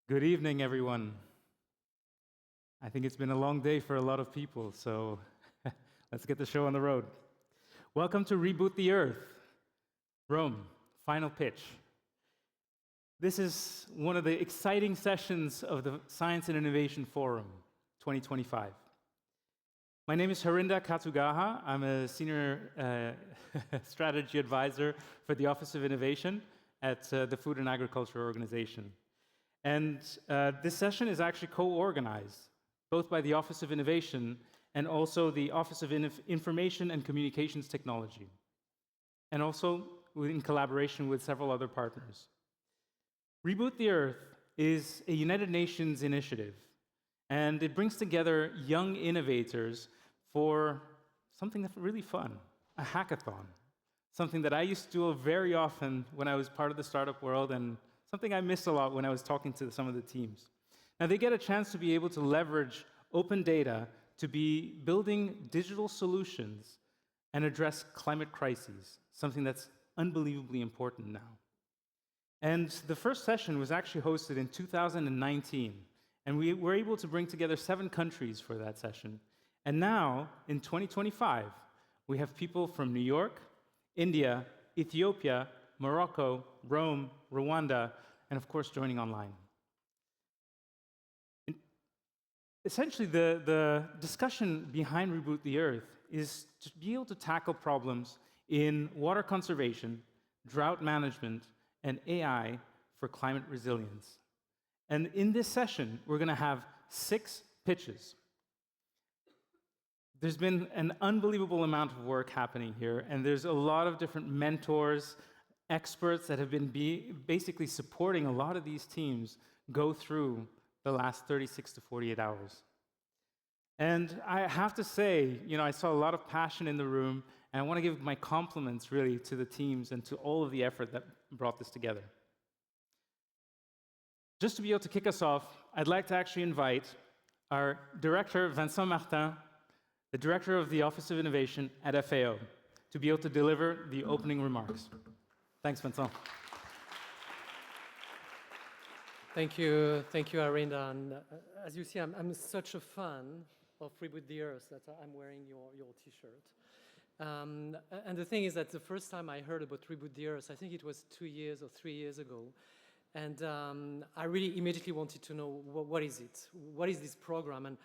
Good evening, everyone. I think it's been a long day for a lot of people, so let's get the show on the road. Welcome to Reboot the Earth, Rome, final pitch. This is one of the exciting sessions of the Science and Innovation Forum 2025. My name is Harinder Katugaha. I'm a senior strategy advisor for the Office of Innovation at the Food and Agriculture Organization. And this session is actually co-organized, both by the Office of Innovation and also the Office of Information and Communications Technology, and also in collaboration with several other partners. Reboot the Earth is a United Nations initiative, and it brings together young innovators for something that's really fun, a hackathon, something that I used to do very often when I was part of the startup world, and something I missed a lot when I was talking to some of the teams. Now, they get a chance to be able to leverage open data to be building digital solutions and address climate crises, something that's unbelievably important now. And the first session was actually hosted in 2019, and we were able to bring together 7 countries for that session. And now, in 2025, we have people from New York, India, Ethiopia, Morocco, Rome, Rwanda, and of course, joining online. Essentially, the discussion behind Reboot the Earth is to be able to tackle problems in water conservation, drought management, and AI for climate resilience. And in this session, we're going to have 6 pitches. There's been an unbelievable amount of work happening here, and there's a lot of different mentors, experts that have been basically supporting a lot of these teams go through the last 36 to 48 hours. And I have to say, I saw a lot of passion in the room, and I want to give my compliments really to the teams and to all of the effort that brought this together. Just to be able to kick us off, I'd like to actually invite our director, Vincent Martin, the director of the Office of Innovation at FAO, to be able to deliver the opening remarks. Thanks, Vincent. Thank you, Harinder. And as you see, I'm such a fan of Reboot the Earth that I'm wearing your T-shirt. And the thing is that the first time I heard about Reboot the Earth, I think it was 2 years or 3 years ago. And I really immediately wanted to know, what is it? What is this program? And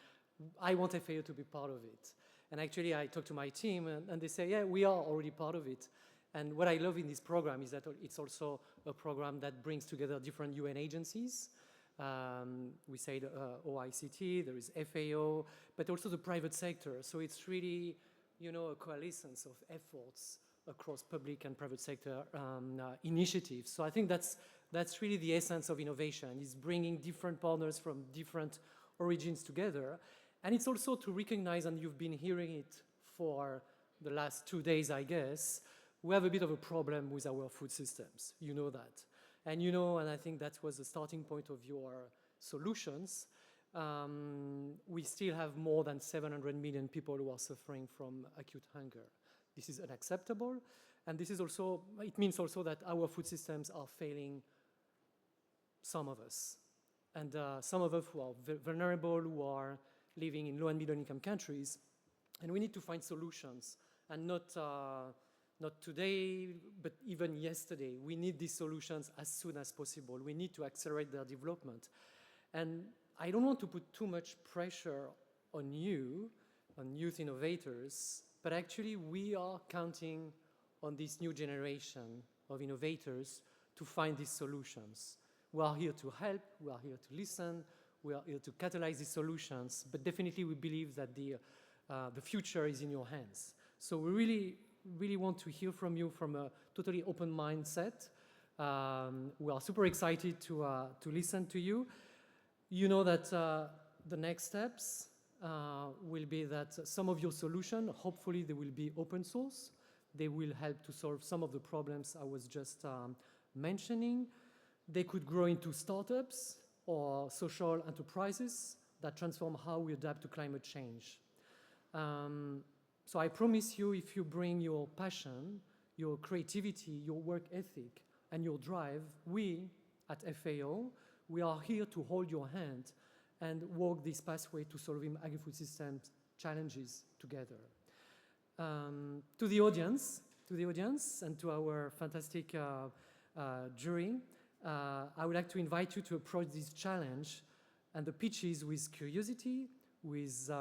I want FAO to be part of it. And actually, I talked to my team, and they say, yeah, we are already part of it. And what I love in this program is that it's also a program that brings together different UN agencies. We say the UNOICT, there is FAO, but also the private sector. So it's really, a coalescence of efforts across public and private sector initiatives. So I think that's really the essence of innovation, is bringing different partners from different origins together. And it's also to recognize, and you've been hearing it for the last 2 days, I guess, we have a bit of a problem with our food systems. You know that. And and I think that was the starting point of your solutions. We still have more than 700 million people who are suffering from acute hunger. This is unacceptable. And this is also, it means also that our food systems are failing some of us. And some of us who are vulnerable, who are living in low and middle income countries. And we need to find solutions, and not today, but even yesterday. We need these solutions as soon as possible. We need to accelerate their development. And I don't want to put too much pressure on you, on youth innovators, but actually we are counting on this new generation of innovators to find these solutions. We are here to help, we are here to listen, we are here to catalyze these solutions, but definitely we believe that the future is in your hands. So we really want to hear from you from a totally open mindset. We are super excited to listen to you. You know that the next steps will be that some of your solutions, hopefully they will be open source. They will help to solve some of the problems I was just mentioning. They could grow into startups or social enterprises that transform how we adapt to climate change. So I promise you, if you bring your passion, your creativity, your work ethic, and your drive, we at FAO we are here to hold your hand and walk this pathway to solving agri-food systems challenges together. To the audience, and to our fantastic jury, I would like to invite you to approach this challenge and the pitches with curiosity, with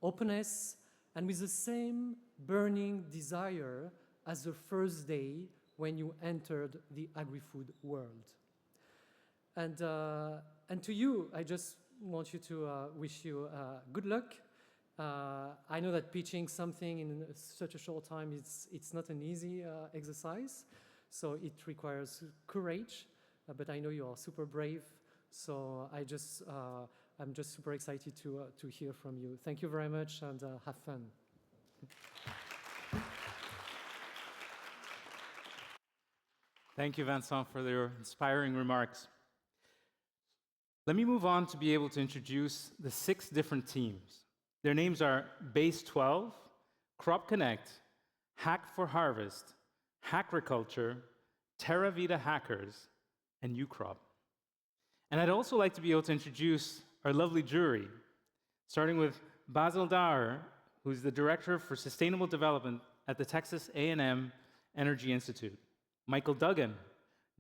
openness, and with the same burning desire as the first day when you entered the agri-food world. And to you, I just want you to wish you good luck. I know that pitching something in such a short time, it's not an easy exercise, so it requires courage, but I know you are super brave, so I'm just super excited to hear from you. Thank you very much, and have fun. Thank you, Vincent, for your inspiring remarks. Let me move on to be able to introduce the 6 different teams. Their names are Base 12, Crop Connect, Hack for Harvest, Hackriculture, Terra Vita Hackers, and UCrop. And I'd also like to be able to introduce our lovely jury, starting with Basil Daher, who's the Director for Sustainable Development at the Texas A&M Energy Institute. Michael Duggan,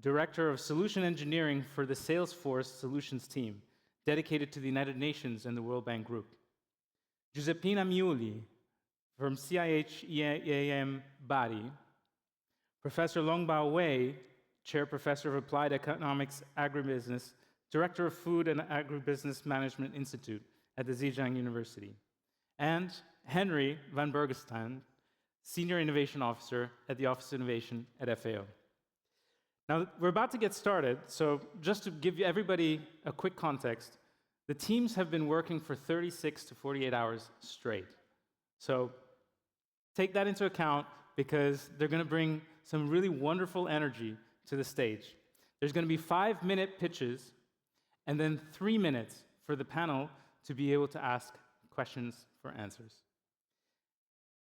Director of Solution Engineering for the Salesforce Solutions team, dedicated to the United Nations and the World Bank Group. Giuseppina Miuli, from CIH-EAM Bari. Professor Longbao Wei, Chair Professor of Applied Economics Agribusiness, Director of Food and Agribusiness Management Institute at the Zhejiang University. And Henry van Bergestein, Senior Innovation Officer at the Office of Innovation at FAO. Now, we're about to get started, so just to give everybody a quick context, the teams have been working for 36 to 48 hours straight. So take that into account, because they're going to bring some really wonderful energy to the stage. There's going to be 5-minute pitches, and then 3 minutes for the panel to be able to ask questions for answers.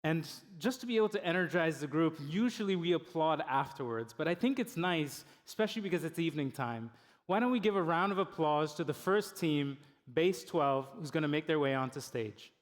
And just to be able to energize the group, usually we applaud afterwards, but I think it's nice, especially because it's evening time. Why don't we give a round of applause to the first team, Base 12, who's going to make their way onto stage.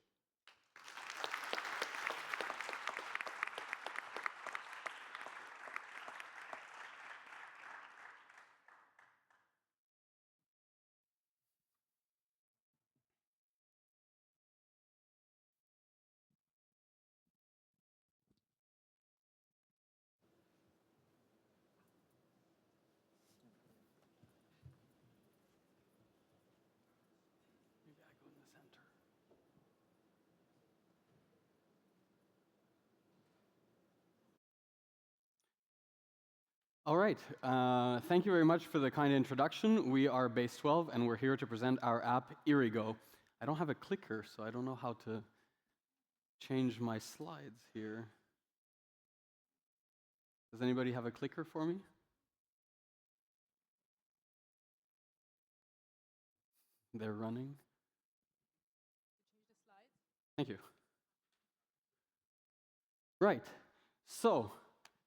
All right, thank you very much for the kind introduction. We are Base 12, and we're here to present our app, Irigo. I don't have a clicker, so I don't know how to change my slides here. Does anybody have a clicker for me? They're running. Thank you. Right, so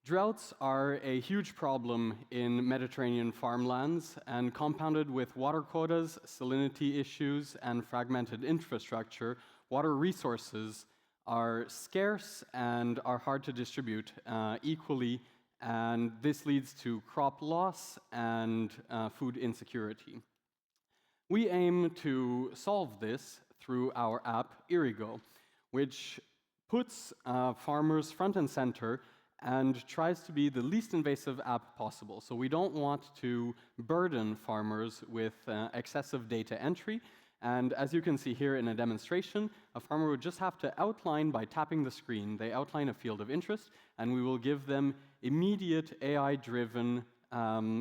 droughts are a huge problem in Mediterranean farmlands, and compounded with water quotas, salinity issues, and fragmented infrastructure, water resources are scarce and are hard to distribute equally, and this leads to crop loss and food insecurity. We aim to solve this through our app, Irigo, which puts farmers front and center and tries to be the least invasive app possible. So we don't want to burden farmers with excessive data entry. And as you can see here in a demonstration, a farmer would just have to outline by tapping the screen. They outline a field of interest, and we will give them immediate AI-driven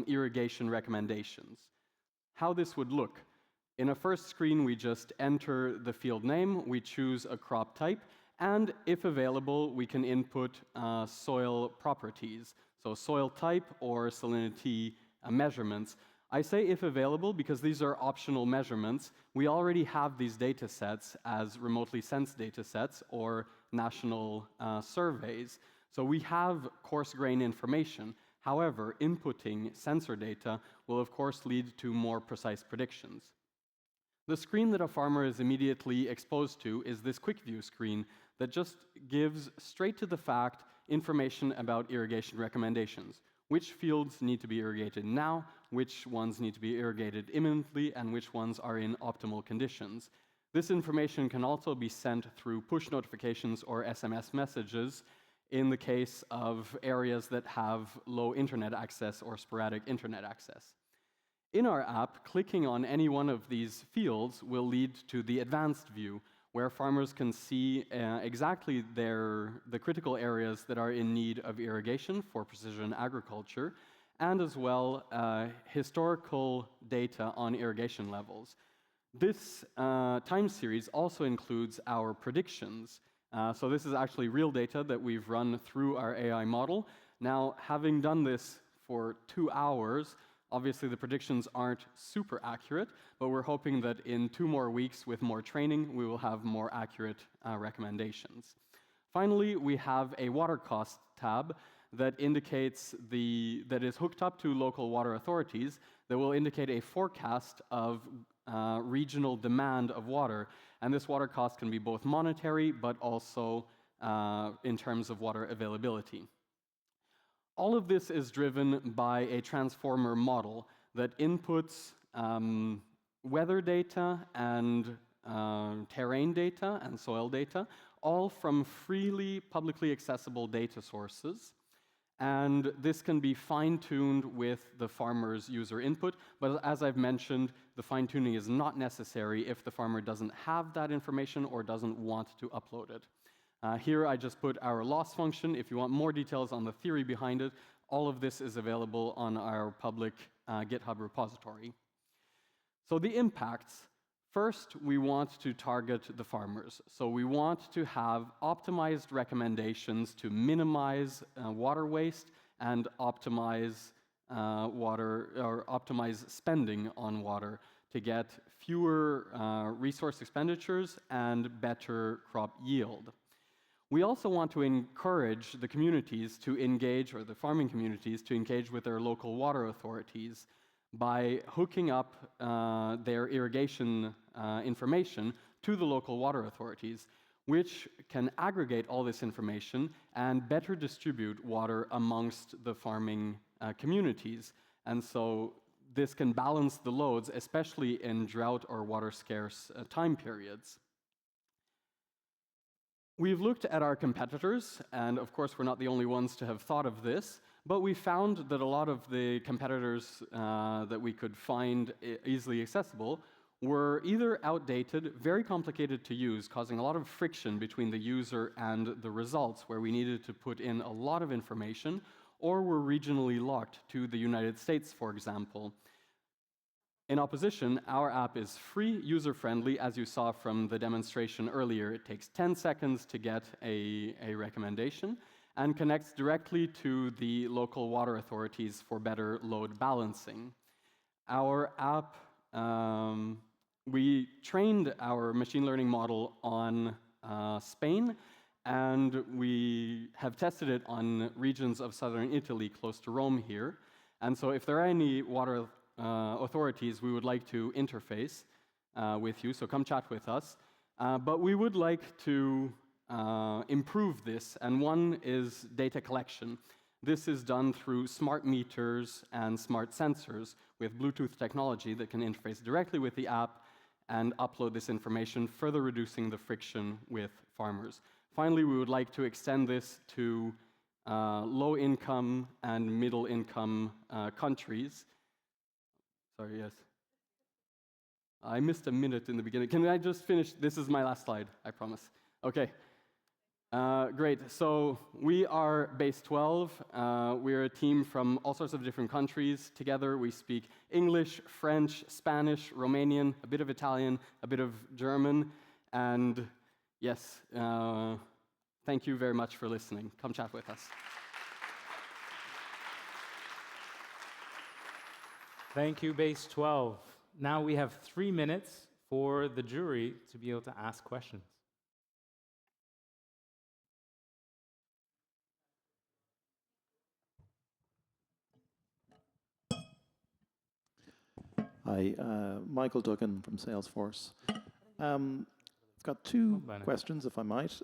irrigation recommendations. How this would look. In a first screen, we just enter the field name, we choose a crop type, and if available, we can input soil properties, so soil type or salinity measurements. I say if available because these are optional measurements. We already have these data sets as remotely sensed data sets or national surveys. So we have coarse grain information. However, inputting sensor data will of course lead to more precise predictions. The screen that a farmer is immediately exposed to is this quick view screen that just gives straight to the fact information about irrigation recommendations. Which fields need to be irrigated now, which ones need to be irrigated imminently, and which ones are in optimal conditions. This information can also be sent through push notifications or SMS messages in the case of areas that have low internet access or sporadic internet access. In our app, clicking on any one of these fields will lead to the advanced view, where farmers can see exactly the critical areas that are in need of irrigation for precision agriculture, and as well historical data on irrigation levels. This time series also includes our predictions. So this is actually real data that we've run through our AI model. Now, having done this for 2 hours, obviously the predictions aren't super accurate, but we're hoping that in 2 more weeks with more training, we will have more accurate recommendations. Finally, we have a water cost tab that indicates that is hooked up to local water authorities that will indicate a forecast of regional demand of water. And this water cost can be both monetary, but also in terms of water availability. All of this is driven by a transformer model that inputs weather data and terrain data and soil data, all from freely publicly accessible data sources. And this can be fine-tuned with the farmer's user input, but as I've mentioned, the fine-tuning is not necessary if the farmer doesn't have that information or doesn't want to upload it. Here I just put our loss function. If you want more details on the theory behind it, all of this is available on our public GitHub repository. So the impacts. First, we want to target the farmers. So we want to have optimized recommendations to minimize water waste and optimize optimize spending on water to get fewer resource expenditures and better crop yield. We also want to encourage the communities to engage, or the farming communities to engage with their local water authorities by hooking up their irrigation information to the local water authorities, which can aggregate all this information and better distribute water amongst the farming communities. And so this can balance the loads, especially in drought or water-scarce time periods. We've looked at our competitors, and of course we're not the only ones to have thought of this, but we found that a lot of the competitors that we could find easily accessible were either outdated, very complicated to use, causing a lot of friction between the user and the results, where we needed to put in a lot of information, or were regionally locked to the United States, for example. In opposition, our app is free, user-friendly, as you saw from the demonstration earlier. It takes 10 seconds to get a recommendation and connects directly to the local water authorities for better load balancing. Our app, we trained our machine learning model on Spain, and we have tested it on regions of southern Italy close to Rome here. And so if there are any water authorities we would like to interface with you, so come chat with us. But we would like to improve this, and one is data collection. This is done through smart meters and smart sensors with Bluetooth technology that can interface directly with the app and upload this information, further reducing the friction with farmers. Finally, we would like to extend this to low-income and middle-income countries. Sorry, yes. I missed a minute in the beginning. Can I just finish? This is my last slide, I promise. Okay. Great. So we are Base 12. We're a team from all sorts of different countries. Together we speak English, French, Spanish, Romanian, a bit of Italian, a bit of German. And yes, thank you very much for listening. Come chat with us. Thank you, Base 12. Now we have 3 minutes for the jury to be able to ask questions. Hi, Michael Duggan from Salesforce. I've got two questions, if I might.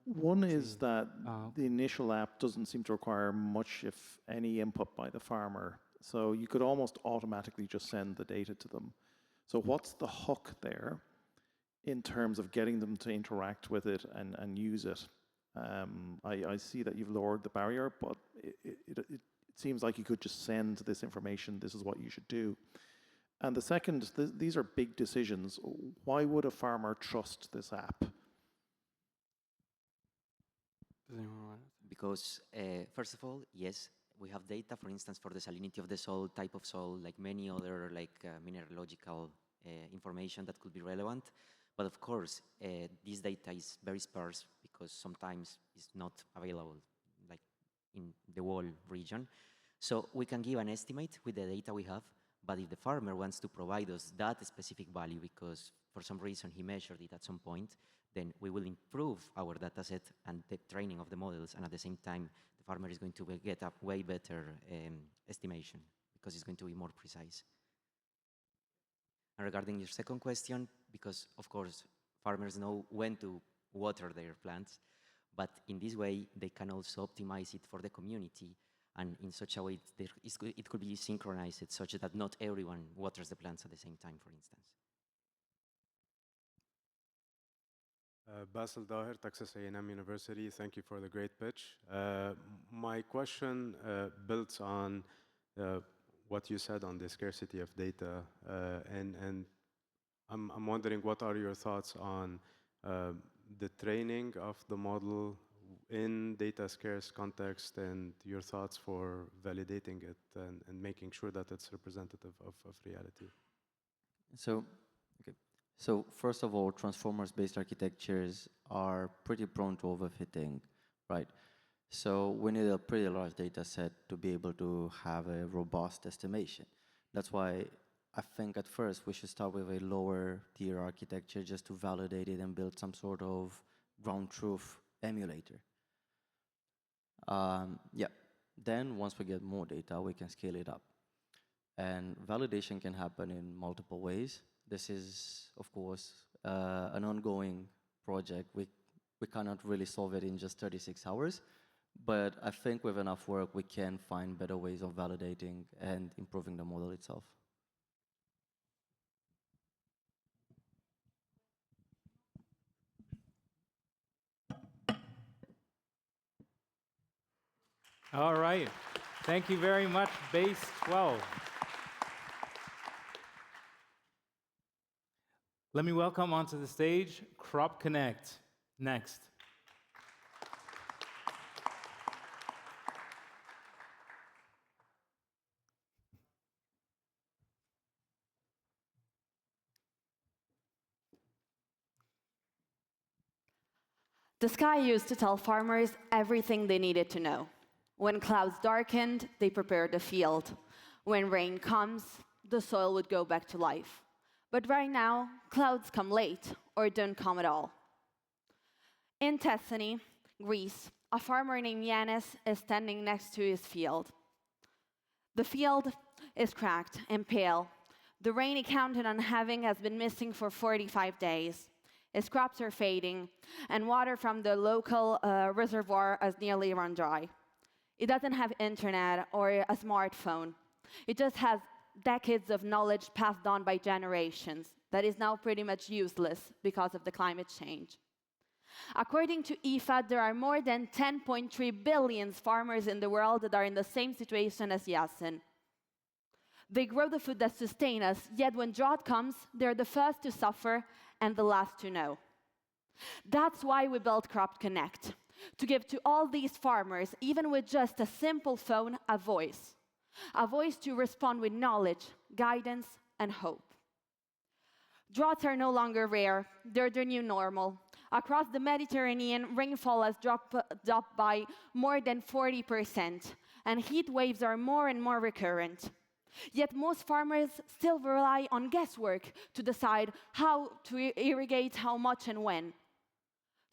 One is that the initial app doesn't seem to require much, if any, input by the farmer. So you could almost automatically just send the data to them. So what's the hook there in terms of getting them to interact with it and use it? I see that you've lowered the barrier, but it seems like you could just send this information, this is what you should do. And the second, these are big decisions. Why would a farmer trust this app? Because, first of all, yes, we have data, for instance, for the salinity of the soil, type of soil, like many other mineralogical information that could be relevant. But of course, this data is very sparse because sometimes it's not available, like in the whole region. So we can give an estimate with the data we have, but if the farmer wants to provide us that specific value because for some reason he measured it at some point, then we will improve our data set and the training of the models, and at the same time, the farmer is going to get a way better estimation because it's going to be more precise. And regarding your second question, because of course, farmers know when to water their plants, but in this way, they can also optimize it for the community, and in such a way, it could be synchronized such that not everyone waters the plants at the same time, for instance. Basil Daher, Texas A&M University. Thank you for the great pitch. My question builds on what you said on the scarcity of data, and I'm wondering what are your thoughts on the training of the model in data scarce context and your thoughts for validating it and making sure that it's representative of reality. So first of all, transformers-based architectures are pretty prone to overfitting, right? So we need a pretty large data set to be able to have a robust estimation. That's why I think at first we should start with a lower tier architecture just to validate it and build some sort of ground truth emulator. Then once we get more data, we can scale it up. And validation can happen in multiple ways. This is, of course, an ongoing project. We cannot really solve it in just 36 hours, but I think with enough work, we can find better ways of validating and improving the model itself. All right. Thank you very much, Base 12. Let me welcome onto the stage Crop Connect next. The sky used to tell farmers everything they needed to know. When clouds darkened, they prepared the field. When rain comes, the soil would go back to life. But right now, clouds come late or don't come at all. In Thessaly, Greece, a farmer named Yanis is standing next to his field. The field is cracked and pale. The rain he counted on having has been missing for 45 days. His crops are fading, and water from the local reservoir has nearly run dry. It doesn't have internet or a smartphone. It just has decades of knowledge passed on by generations that is now pretty much useless because of the climate change. According to IFAD, there are more than 10.3 billion farmers in the world that are in the same situation as Yasin. They grow the food that sustains us, yet when drought comes, they're the first to suffer and the last to know. That's why we built Crop Connect, to give to all these farmers, even with just a simple phone, a voice to respond with knowledge, guidance, and hope. Droughts are no longer rare, they're the new normal. Across the Mediterranean, rainfall has dropped by more than 40%, and heat waves are more and more recurrent. Yet most farmers still rely on guesswork to decide how to irrigate, how much, and when.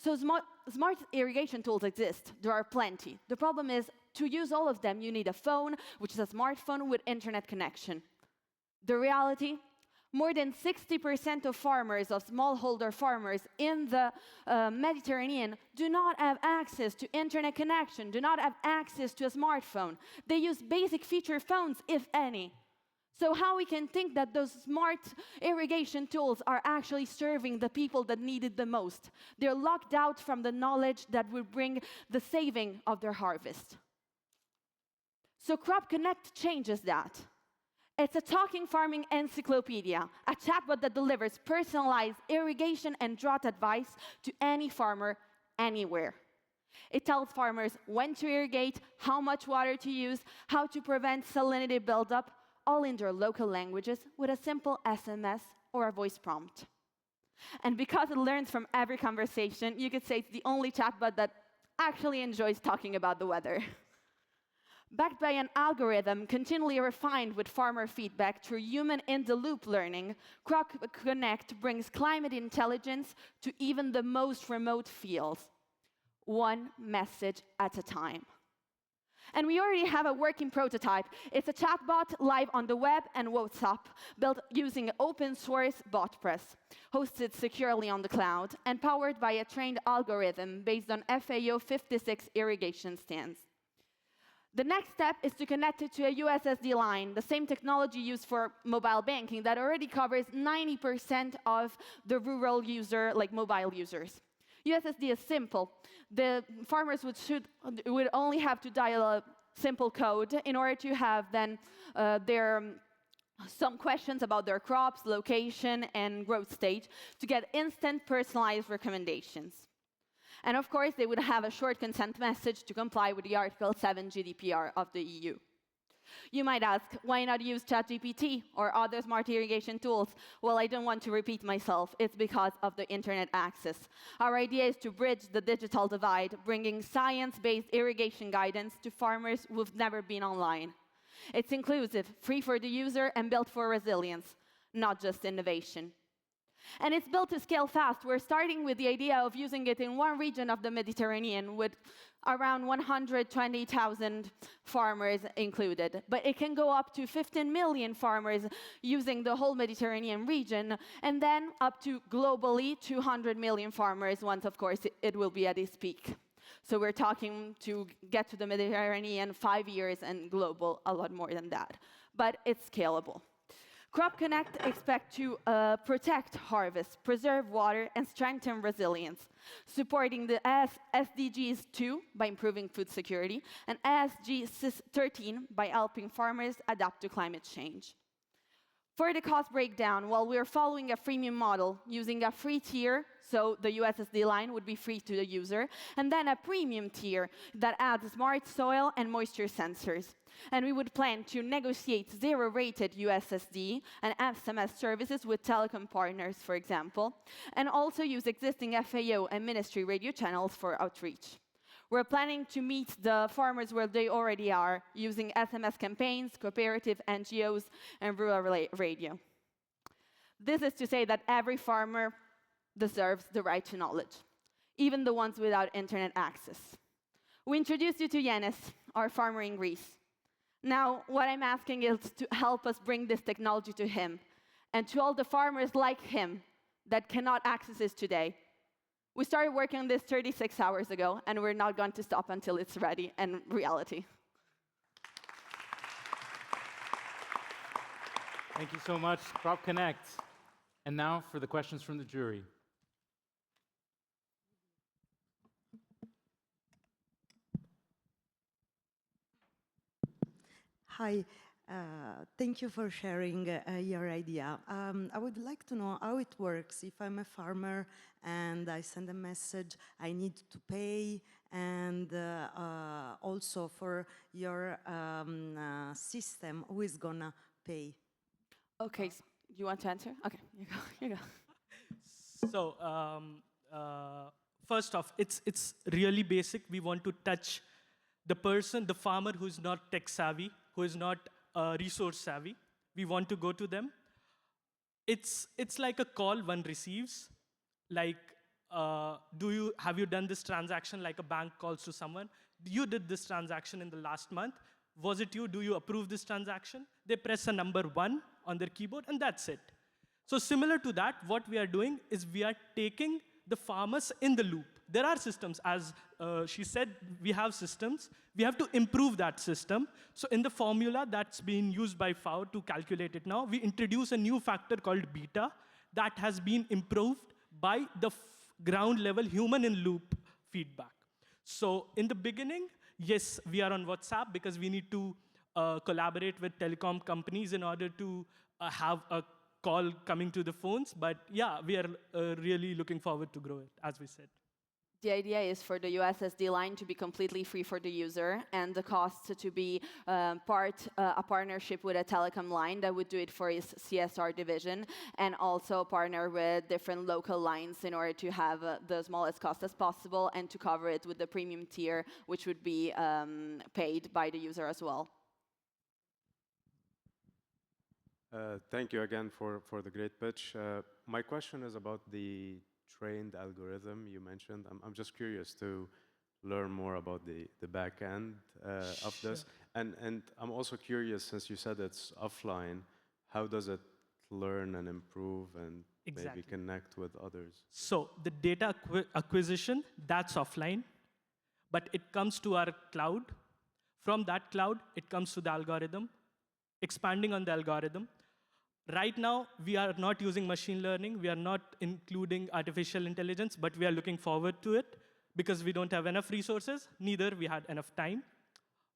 So smart irrigation tools exist. There are plenty. The problem is, to use all of them, you need a phone, which is a smartphone with internet connection. The reality? More than 60% of farmers, of smallholder farmers in the Mediterranean do not have access to internet connection, do not have access to a smartphone. They use basic feature phones, if any. So how we can think that those smart irrigation tools are actually serving the people that need it the most? They're locked out from the knowledge that will bring the saving of their harvest. So Crop Connect changes that. It's a talking farming encyclopedia, a chatbot that delivers personalized irrigation and drought advice to any farmer, anywhere. It tells farmers when to irrigate, how much water to use, how to prevent salinity buildup, all in their local languages with a simple SMS or a voice prompt. And because it learns from every conversation, you could say it's the only chatbot that actually enjoys talking about the weather. Backed by an algorithm continually refined with farmer feedback through human-in-the-loop learning, Crop Connect brings climate intelligence to even the most remote fields, one message at a time. And we already have a working prototype. It's a chatbot live on the web and WhatsApp, built using open-source BotPress, hosted securely on the cloud, and powered by a trained algorithm based on FAO 56 irrigation standards. The next step is to connect it to a USSD line, the same technology used for mobile banking that already covers 90% of the rural mobile users. USSD is simple. The farmers would only have to dial a simple code in order to have then some questions about their crops, location, and growth stage to get instant personalized recommendations. And of course, they would have a short consent message to comply with the Article 7 GDPR of the EU. You might ask, why not use ChatGPT or other smart irrigation tools? Well, I don't want to repeat myself. It's because of the internet access. Our idea is to bridge the digital divide, bringing science-based irrigation guidance to farmers who've never been online. It's inclusive, free for the user, and built for resilience, not just innovation. And it's built to scale fast. We're starting with the idea of using it in one region of the Mediterranean with around 120,000 farmers included. But it can go up to 15 million farmers using the whole Mediterranean region, and then up to globally 200 million farmers once, of course, it will be at its peak. So we're talking to get to the Mediterranean 5 years and global a lot more than that. But it's scalable. Crop Connect expects to protect harvest, preserve water, and strengthen resilience, supporting the SDGs 2 by improving food security, and SDG 13 by helping farmers adapt to climate change. For the cost breakdown, while we're following a freemium model using a free tier, so the USSD line would be free to the user, and then a premium tier that adds smart soil and moisture sensors. And we would plan to negotiate zero-rated USSD and SMS services with telecom partners, for example, and also use existing FAO and ministry radio channels for outreach. We're planning to meet the farmers where they already are, using SMS campaigns, cooperative NGOs, and rural radio. This is to say that every farmer deserves the right to knowledge, even the ones without internet access. We introduced you to Yanis, our farmer in Greece. Now, what I'm asking is to help us bring this technology to him, and to all the farmers like him that cannot access this today. We started working on this 36 hours ago, and we're not going to stop until it's ready and reality. Thank you so much, Crop Connect. And now for the questions from the jury. Hi, thank you for sharing your idea. I would like to know how it works if I'm a farmer and I send a message, I need to pay, and also for your system, who is gonna pay? Okay, so you want to answer? Okay, you go. So, first off, it's really basic. We want to touch the person, the farmer who is not tech savvy, who is not resource savvy. We want to go to them. It's like a call one receives. Like, have you done this transaction like a bank calls to someone? You did this transaction in the last month. Was it you? Do you approve this transaction? They press a number 1 on their keyboard, and that's it. So similar to that, what we are doing is we are taking the farmers in the loop. There are systems, as she said, we have systems. We have to improve that system. So in the formula that's being used by FAO to calculate it now, we introduce a new factor called beta that has been improved by the ground level human in loop feedback. So in the beginning, yes, we are on WhatsApp because we need to collaborate with telecom companies in order to have a call coming to the phones. But yeah, we are really looking forward to grow it, as we said. The idea is for the USSD line to be completely free for the user, and the cost to be a partnership with a telecom line that would do it for its CSR division, and also partner with different local lines in order to have the smallest cost as possible and to cover it with the premium tier, which would be paid by the user as well. Thank you again for the great pitch. My question is about the trained algorithm you mentioned. I'm just curious to learn more about the back end of this. And I'm also curious, since you said it's offline, how does it learn and improve and maybe connect with others? So the data acquisition, that's offline, but it comes to our cloud. From that cloud, it comes to the algorithm, expanding on the algorithm. Right now, we are not using machine learning. We are not including artificial intelligence, but we are looking forward to it because we don't have enough resources, neither we had enough time.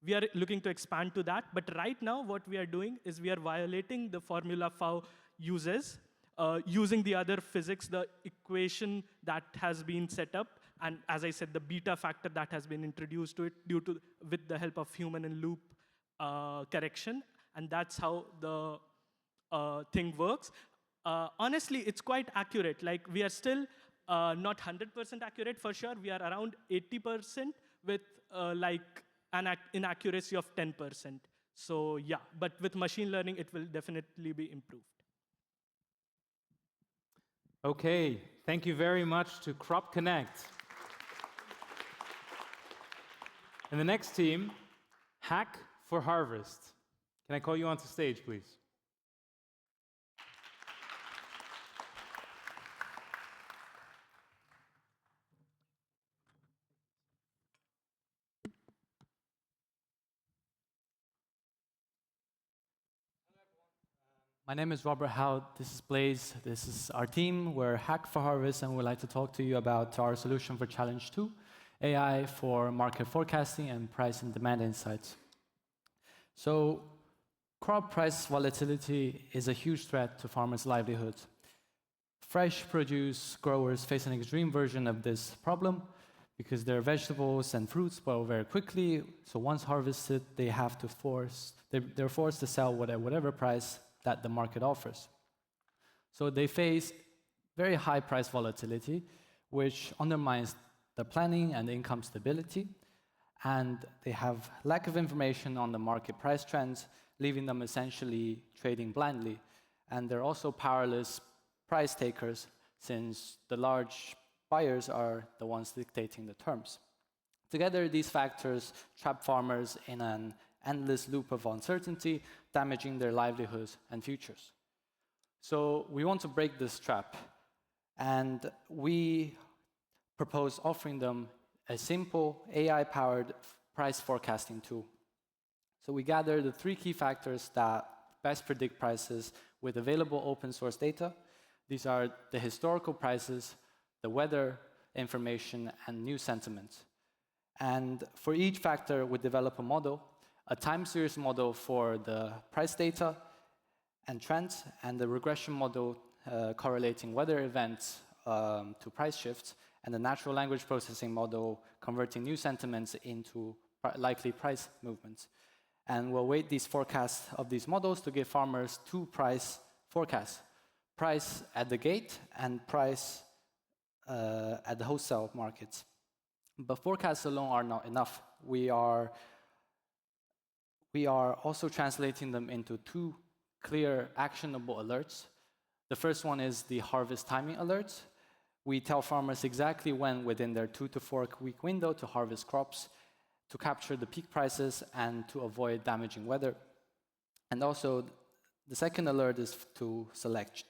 We are looking to expand to that. But right now, what we are doing is we are violating the formula FAO uses, using the other physics, the equation that has been set up, and as I said, the beta factor that has been introduced to it with the help of human in loop correction. And that's how the thing works. Honestly, it's quite accurate. Like, we are still not 100% accurate for sure. We are around 80% with like an inaccuracy of 10%. So yeah, but with machine learning, it will definitely be improved. Okay, thank you very much to Crop Connect. And the next team, Hack for Harvest. Can I call you onto stage, please? My name is Robert Howe. This is Blaze. This is our team. We're Hack for Harvest, and we'd like to talk to you about our solution for Challenge 2, AI for market forecasting and price and demand insights. So, crop price volatility is a huge threat to farmers' livelihoods. Fresh produce growers face an extreme version of this problem because their vegetables and fruits spoil very quickly. So once harvested, they're forced to sell at whatever price that the market offers. So they face very high price volatility, which undermines the planning and income stability, and they have lack of information on the market price trends, leaving them essentially trading blindly. And they're also powerless price takers, since the large buyers are the ones dictating the terms. Together, these factors trap farmers in an endless loop of uncertainty, damaging their livelihoods and futures. So we want to break this trap, and we propose offering them a simple AI-powered price forecasting tool. So we gather the 3 key factors that best predict prices with available open source data. These are the historical prices, the weather information, and new sentiments. And for each factor, we develop a model, a time series model for the price data and trends, and the regression model correlating weather events to price shifts, and the natural language processing model converting new sentiments into likely price movements. And we'll weight these forecasts of these models to give farmers 2 price forecasts: price at the gate and price at the wholesale markets. But forecasts alone are not enough. We are also translating them into 2 clear, actionable alerts. The first one is the harvest timing alerts. We tell farmers exactly when within their 2 to 4 week window to harvest crops. to capture the peak prices and to avoid damaging weather. And also, the second alert is to select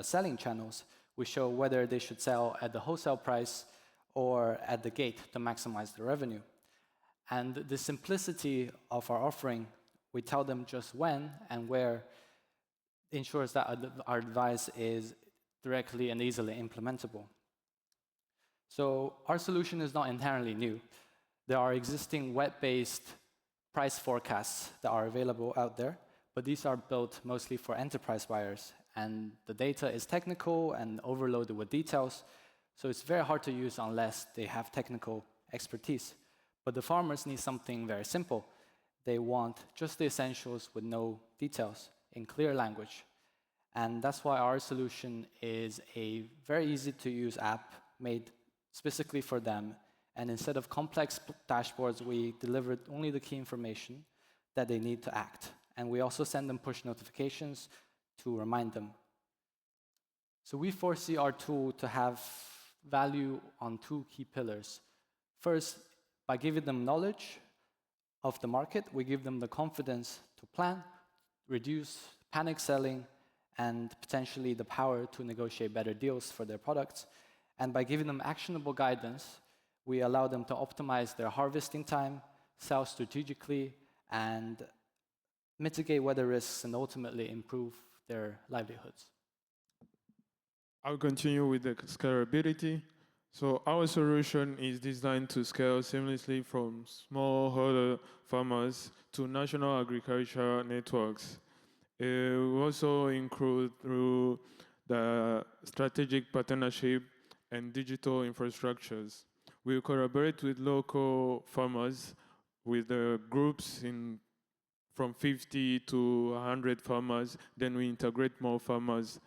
selling channels. We show whether they should sell at the wholesale price or at the gate to maximize the revenue. And the simplicity of our offering, we tell them just when and where, ensures that our advice is directly and easily implementable. So our solution is not inherently new. There are existing web-based price forecasts that are available out there, but these are built mostly for enterprise buyers, and the data is technical and overloaded with details, so it's very hard to use unless they have technical expertise. But the farmers need something very simple. They want just the essentials with no details in clear language. And that's why our solution is a very easy-to-use app made specifically for them. And instead of complex dashboards, we deliver only the key information that they need to act. And we also send them push notifications to remind them. So we foresee our tool to have value on two key pillars. First, by giving them knowledge of the market, we give them the confidence to plan, reduce panic selling, and potentially the power to negotiate better deals for their products. And by giving them actionable guidance, we allow them to optimize their harvesting time, sell strategically, and mitigate weather risks and ultimately improve their livelihoods. I'll continue with the scalability. So our solution is designed to scale seamlessly from smallholder farmers to national agriculture networks. We also include through the strategic partnership and digital infrastructures. We collaborate with local farmers, with groups from 50 to 100 farmers. Then we integrate more farmers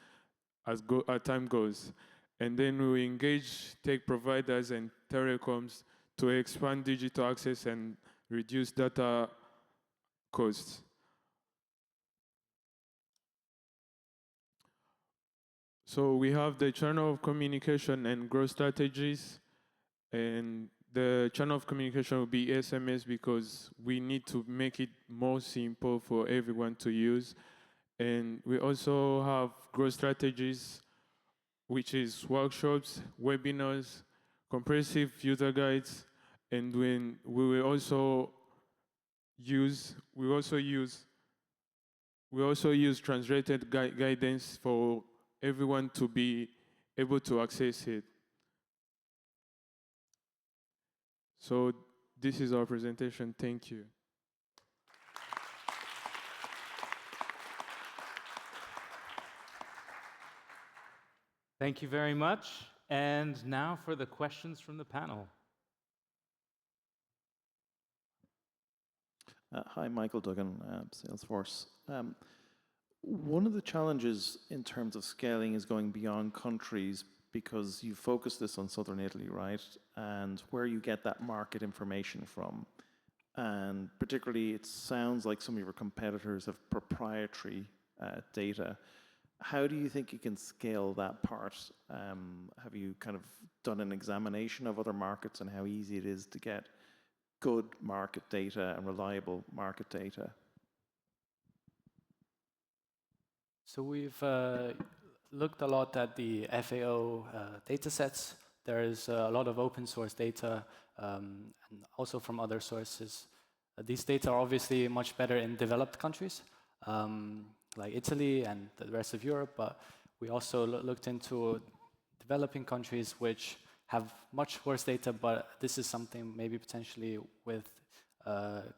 as time goes. And then we engage tech providers and telecoms to expand digital access and reduce data costs. So we have the channel of communication and growth strategies. And the channel of communication will be SMS because we need to make it more simple for everyone to use. And we also have growth strategies, which is workshops, webinars, comprehensive user guides, and when we also use translated guidance for everyone to be able to access it. So this is our presentation. Thank you. Thank you very much. And now for the questions from the panel. Hi, Michael Duggan, Salesforce. One of the challenges in terms of scaling is going beyond countries because you focus this on Southern Italy, right? And where you get that market information from. And particularly, it sounds like some of your competitors have proprietary data. How do you think you can scale that part? Have you kind of done an examination of other markets and how easy it is to get good market data and reliable market data? So we've looked a lot at the FAO data sets. There is a lot of open source data and also from other sources. These data are obviously much better in developed countries, like Italy and the rest of Europe, but we also looked into developing countries which have much worse data, but this is something maybe potentially with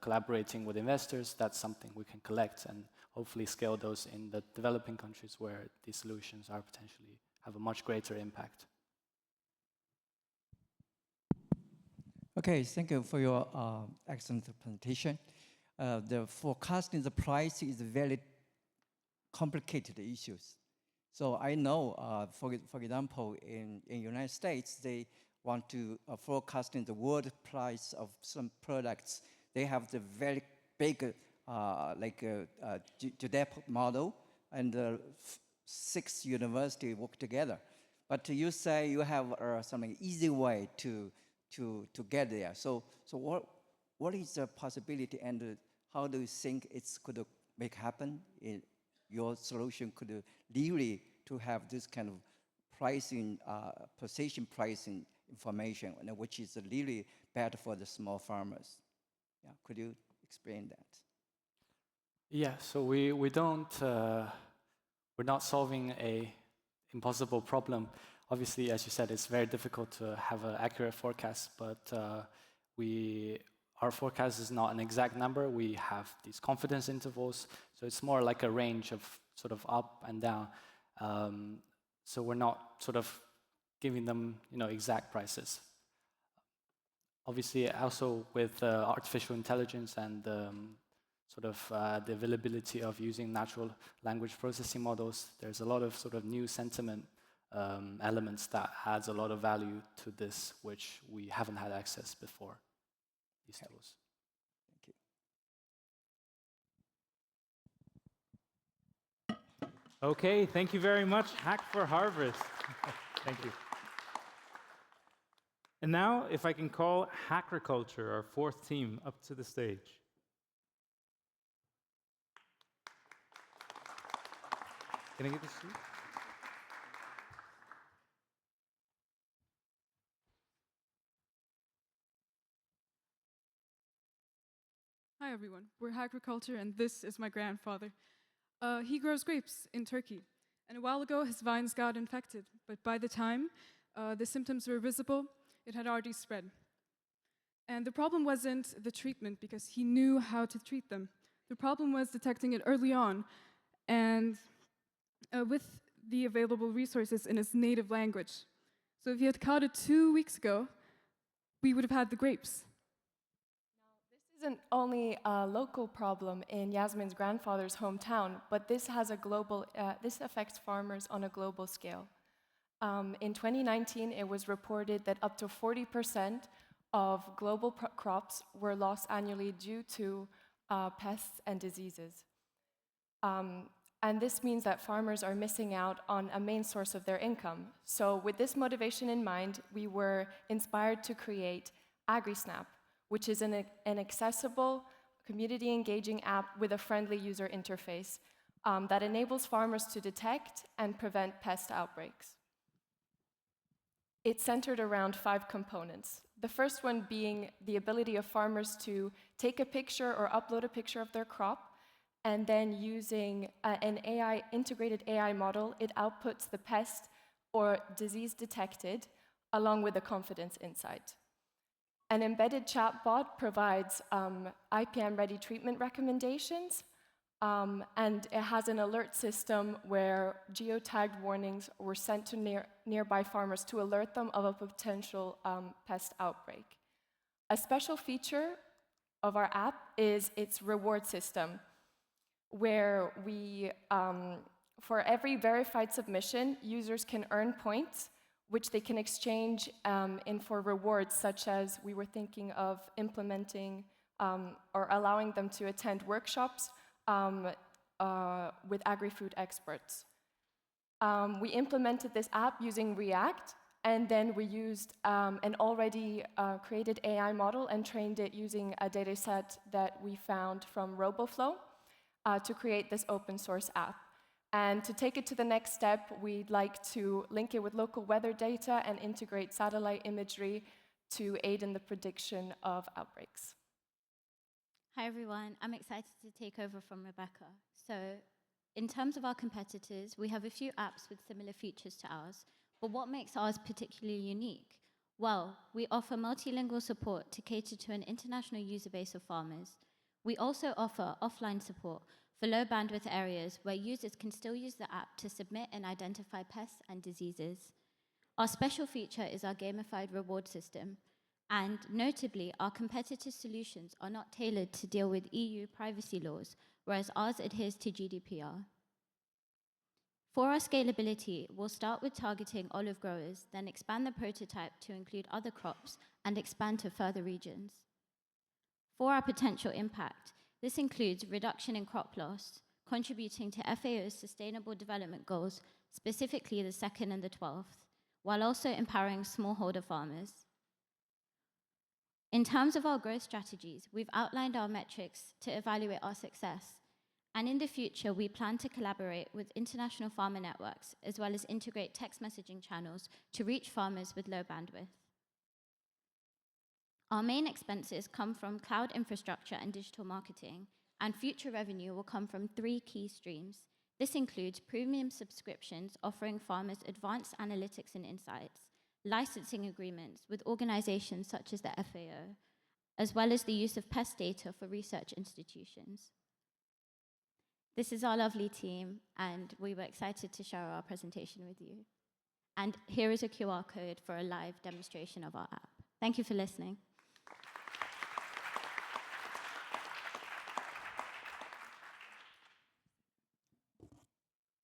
collaborating with investors, that's something we can collect and hopefully scale those in the developing countries where these solutions are potentially have a much greater impact. Okay, thank you for your excellent presentation. The forecasting the price is very complicated issues. So I know, for example, in United States, they want to forecasting the world price of some products. They have the very big, GDP model, and 6 universities work together. But you say you have some easy way to get there. So what is the possibility and how do you think it could make happen? Your solution could really to have this kind of pricing, precision pricing information, which is really bad for the small farmers. Yeah, could you explain that? Yeah, so we don't, we're not solving a impossible problem. Obviously, as you said, it's very difficult to have an accurate forecast, but our forecast is not an exact number. We have these confidence intervals, so it's more like a range of sort of up and down. So we're not sort of giving them, exact prices. Obviously, also with artificial intelligence and sort of the availability of using natural language processing models, there's a lot of sort of new sentiment elements that adds a lot of value to this, which we haven't had access before, these tools. Thank you. Okay, thank you very much, Hack for Harvest. Thank you. And now, if I can call Hackriculture, our fourth team, up to the stage. Can I get the seat? Hi everyone, we're Hackriculture and this is my grandfather. He grows grapes in Turkey, and a while ago his vines got infected, but by the time the symptoms were visible, it had already spread. And the problem wasn't the treatment, because he knew how to treat them. The problem was detecting it early on, and with the available resources in his native language. So if he had caught it 2 weeks ago, we would have had the grapes. Isn't only a local problem in Yasmin's grandfather's hometown, but this has a global. This affects farmers on a global scale. In 2019, it was reported that up to 40% of global crops were lost annually due to pests and diseases. And this means that farmers are missing out on a main source of their income. So with this motivation in mind, we were inspired to create AgriSnapp, which is an accessible, community-engaging app with a friendly user interface that enables farmers to detect and prevent pest outbreaks. It's centered around 5 components. The first one being the ability of farmers to take a picture or upload a picture of their crop, and then using an integrated AI model, it outputs the pest or disease detected along with a confidence insight. An embedded chatbot provides IPM-ready treatment recommendations, and it has an alert system where geotagged warnings were sent to nearby farmers to alert them of a potential pest outbreak. A special feature of our app is its reward system, where for every verified submission, users can earn points, which they can exchange for rewards, such as we were thinking of implementing or allowing them to attend workshops with agri-food experts. We implemented this app using React, and then we used an already created AI model and trained it using a data set that we found from RoboFlow to create this open source app. And to take it to the next step, we'd like to link it with local weather data and integrate satellite imagery to aid in the prediction of outbreaks. Hi everyone, I'm excited to take over from Rebecca. So in terms of our competitors, we have a few apps with similar features to ours, but what makes ours particularly unique? Well, we offer multilingual support to cater to an international user base of farmers. We also offer offline support for low bandwidth areas where users can still use the app to submit and identify pests and diseases. Our special feature is our gamified reward system, and notably, our competitors' solutions are not tailored to deal with EU privacy laws, whereas ours adheres to GDPR. For our scalability, we'll start with targeting olive growers, then expand the prototype to include other crops and expand to further regions. For our potential impact, this includes reduction in crop loss, contributing to FAO's Sustainable Development Goals, specifically the 2nd and the 12th, while also empowering smallholder farmers. In terms of our growth strategies, we've outlined our metrics to evaluate our success. And in the future, we plan to collaborate with international farmer networks, as well as integrate text messaging channels to reach farmers with low bandwidth. Our main expenses come from cloud infrastructure and digital marketing, and future revenue will come from 3 key streams. This includes premium subscriptions offering farmers advanced analytics and insights, licensing agreements with organizations such as the FAO, as well as the use of pest data for research institutions. This is our lovely team, and we were excited to share our presentation with you. And here is a QR code for a live demonstration of our app. Thank you for listening.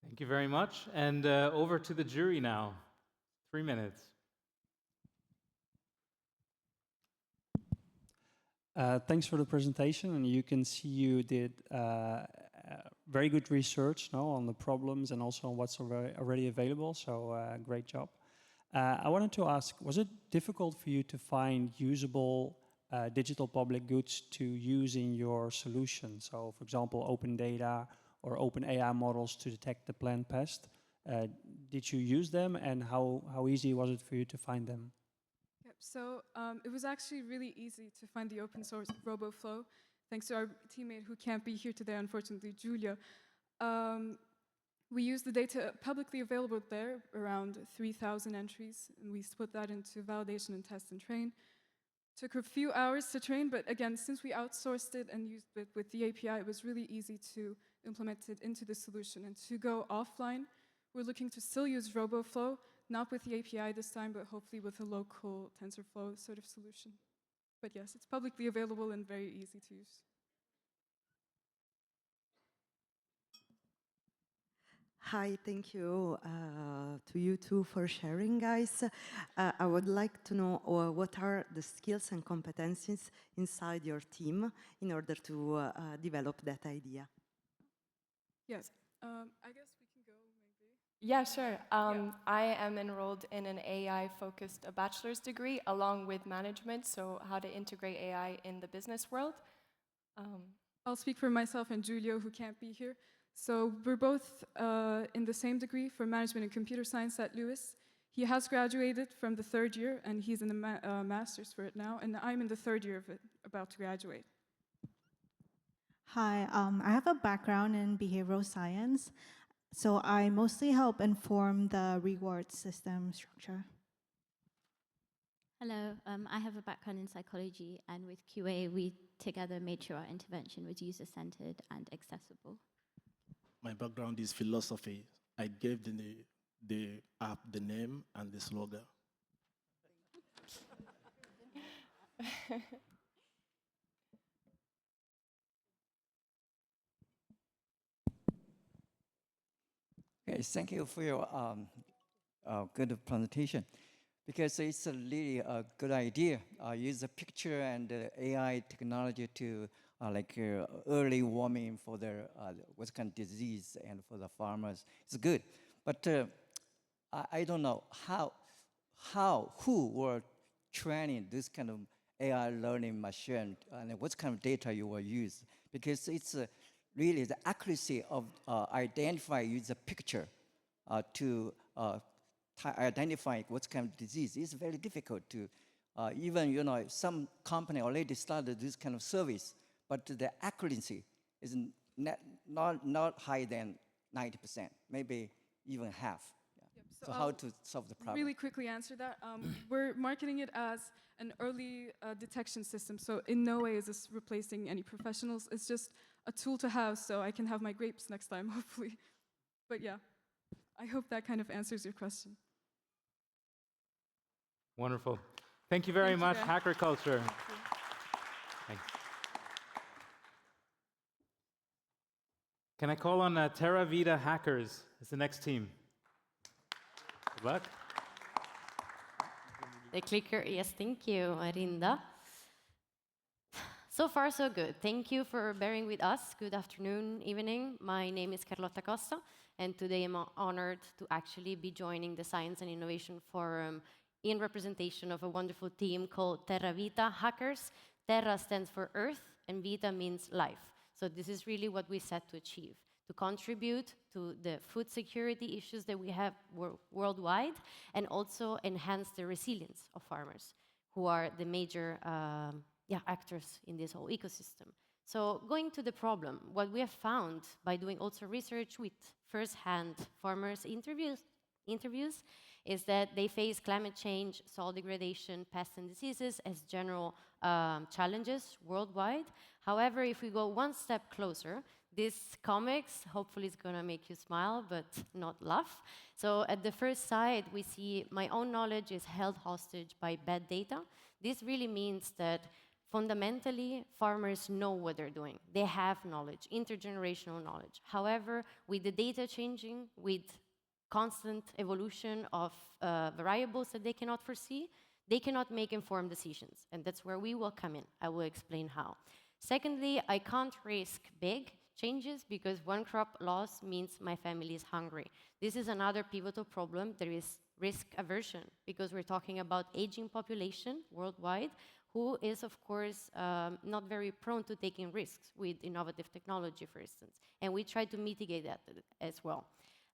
Thank you very much. And over to the jury now. 3 minutes. Thanks for the presentation, and you can see you did very good research on the problems and also on what's already available, so great job. I wanted to ask, was it difficult for you to find usable digital public goods to use in your solution? So, for example, open data or open AI models to detect the plant pest. Did you use them, and how easy was it for you to find them? Yep, so it was actually really easy to find the open source RoboFlow, thanks to our teammate who can't be here today, unfortunately, Julia. We used the data publicly available there, around 3,000 entries, and we split that into validation and test and train. Took a few hours to train, but again, since we outsourced it and used it with the API, it was really easy to implement it into the solution. And to go offline, we're looking to still use RoboFlow, not with the API this time, but hopefully with a local TensorFlow sort of solution. But yes, it's publicly available and very easy to use. Hi, thank you to you two for sharing, guys. I would like to know what are the skills and competencies inside your team in order to develop that idea. Yes, I guess we can go maybe. Yeah, sure. I am enrolled in an AI-focused bachelor's degree along with management, so how to integrate AI in the business world. I'll speak for myself and Giulio, who can't be here. So we're both in the same degree for management and computer science at Lewis. He has graduated from the 3rd year, and he's in the master's for it now, and I'm in the 3rd year of it, about to graduate. Hi, I have a background in behavioral science, so I mostly help inform the reward system structure. Hello, I have a background in psychology, and with QA, we together made sure our intervention was user-centered and accessible. My background is philosophy. I gave the app the name and the slogan. Okay, thank you for your good presentation, because it's a really good idea. Use a picture and AI technology to early warming for their what kind of disease and for the farmers. It's good, but I don't know who were training this kind of AI learning machine and what kind of data you will use, because it's really the accuracy of identify use a picture to identify what kind of disease is very difficult to even some company already started this kind of service, but the accuracy is not higher than 90%, maybe even half. Yeah. Yep, so how to solve the problem? Really quickly answer that. We're marketing it as an early detection system, so in no way is this replacing any professionals. It's just a tool to have, so I can have my grapes next time, hopefully. But yeah, I hope that kind of answers your question. Wonderful. Thank you very much, Hackriculture. Thanks. Can I call on Terra Vida Hackers as the next team? Good luck. The clicker, yes, thank you, Arinda. So far, so good. Thank you for bearing with us. Good afternoon, evening. My name is Carlotta Costa, and today I'm honored to actually be joining the Science and Innovation Forum in representation of a wonderful team called Terra Vita Hackers. Terra stands for Earth, and Vita means life. So this is really what we set to achieve, to contribute to the food security issues that we have worldwide, and also enhance the resilience of farmers, who are the major actors in this whole ecosystem. So going to the problem, what we have found by doing also research with first-hand farmers interviews is that they face climate change, soil degradation, pests and diseases as general challenges worldwide. However, if we go one step closer, this comics hopefully is going to make you smile, but not laugh. So at the first side, we see my own knowledge is held hostage by bad data. This really means that fundamentally, farmers know what they're doing. They have knowledge, intergenerational knowledge. However, with the data changing, with constant evolution of variables that they cannot foresee, they cannot make informed decisions. And that's where we will come in. I will explain how. Secondly, I can't risk big changes because one crop loss means my family is hungry. This is another pivotal problem. There is risk aversion because we're talking about aging population worldwide, who is, of course, not very prone to taking risks with innovative technology, for instance. And we try to mitigate that as well.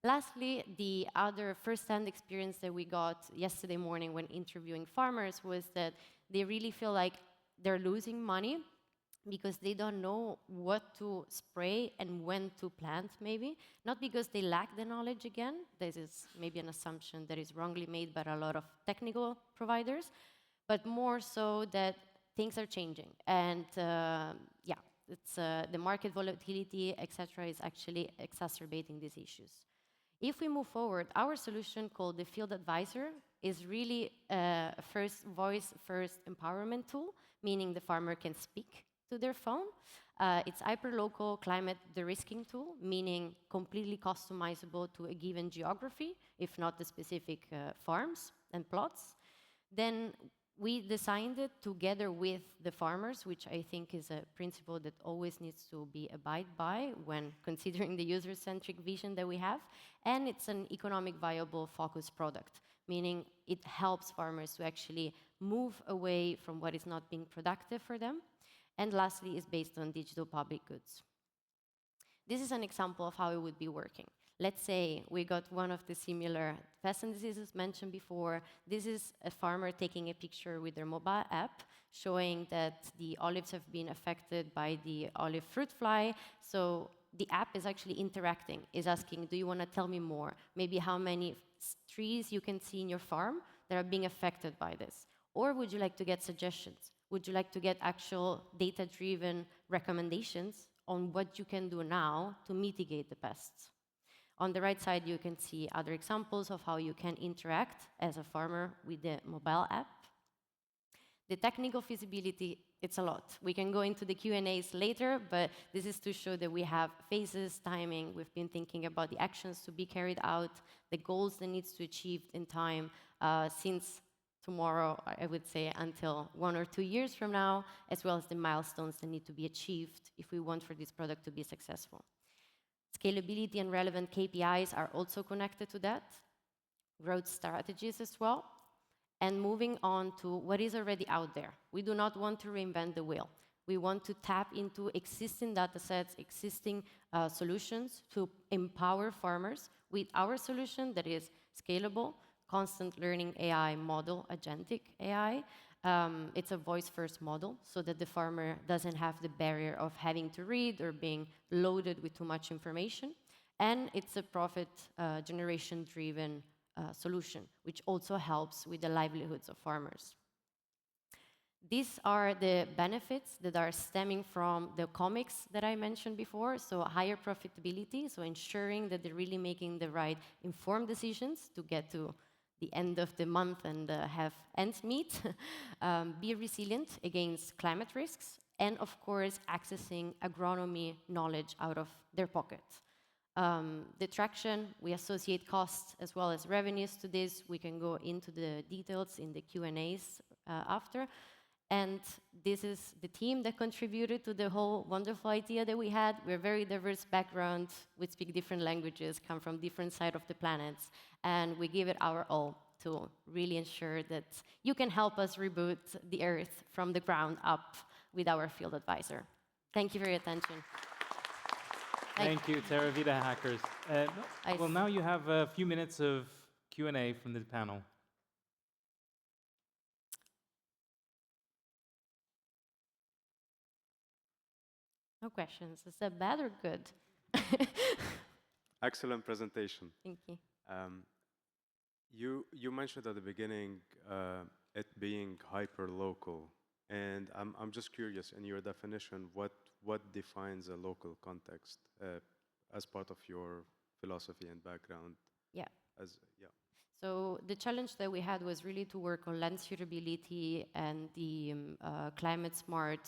Lastly, the other first-hand experience that we got yesterday morning when interviewing farmers was that they really feel like they're losing money because they don't know what to spray and when to plant, maybe. Not because they lack the knowledge again. This is maybe an assumption that is wrongly made by a lot of technical providers, but more so that things are changing. And it's the market volatility, etc., is actually exacerbating these issues. If we move forward, our solution called the Field Advisor is really a voice-first empowerment tool, meaning the farmer can speak to their phone. It's hyper-local climate de-risking tool, meaning completely customizable to a given geography, if not the specific farms and plots. Then we designed it together with the farmers, which I think is a principle that always needs to be abided by when considering the user-centric vision that we have. And it's an economic viable focused product, meaning it helps farmers to actually move away from what is not being productive for them. And lastly, is based on digital public goods. This is an example of how it would be working. Let's say we got one of the similar pests and diseases mentioned before. This is a farmer taking a picture with their mobile app showing that the olives have been affected by the olive fruit fly. So the app is actually interacting, is asking, do you want to tell me more? Maybe how many trees you can see in your farm that are being affected by this? Or would you like to get suggestions? Would you like to get actual data-driven recommendations on what you can do now to mitigate the pests? On the right side, you can see other examples of how you can interact as a farmer with the mobile app. The technical feasibility, it's a lot. We can go into the Q&As later, but this is to show that we have phases, timing. We've been thinking about the actions to be carried out, the goals that needs to achieve in time since tomorrow, I would say, until 1 or 2 years from now, as well as the milestones that need to be achieved if we want for this product to be successful. Scalability and relevant KPIs are also connected to that, growth strategies as well, and moving on to what is already out there. We do not want to reinvent the wheel. We want to tap into existing data sets, existing solutions to empower farmers with our solution that is scalable, constant learning AI model, agentic AI. It's a voice-first model so that the farmer doesn't have the barrier of having to read or being loaded with too much information. And it's a profit generation-driven solution, which also helps with the livelihoods of farmers. These are the benefits that are stemming from the comics that I mentioned before. So higher profitability, so ensuring that they're really making the right informed decisions to get to the end of the month and have ends meet, be resilient against climate risks, and of course, accessing agronomy knowledge out of their pocket. The traction, we associate costs as well as revenues to this. We can go into the details in the Q&As after. And this is the team that contributed to the whole wonderful idea that we had. We're very diverse background. We speak different languages, come from different sides of the planets, and we give it our all. to really ensure that you can help us reboot the Earth from the ground up with our field advisor. Thank you for your attention. Thank you, Terra Vita hackers. Well, now you have a few minutes of Q&A from the panel. No questions. Is that bad or good? Excellent presentation. Thank you. You mentioned at the beginning it being hyper-local, and I'm just curious, in your definition, what defines a local context as part of your philosophy and background? Yeah. Yeah. So the challenge that we had was really to work on land suitability and the climate smart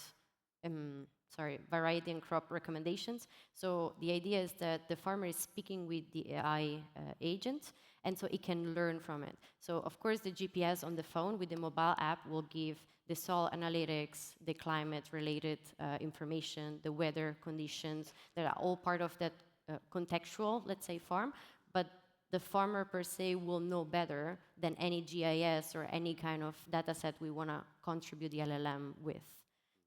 variety and crop recommendations. So the idea is that the farmer is speaking with the AI agent, and so it can learn from it. So of course the GPS on the phone with the mobile app will give the soil analytics, the climate related information, the weather conditions that are all part of that contextual, let's say, farm. But the farmer per se will know better than any GIS or any kind of data set we want to contribute the LLM with.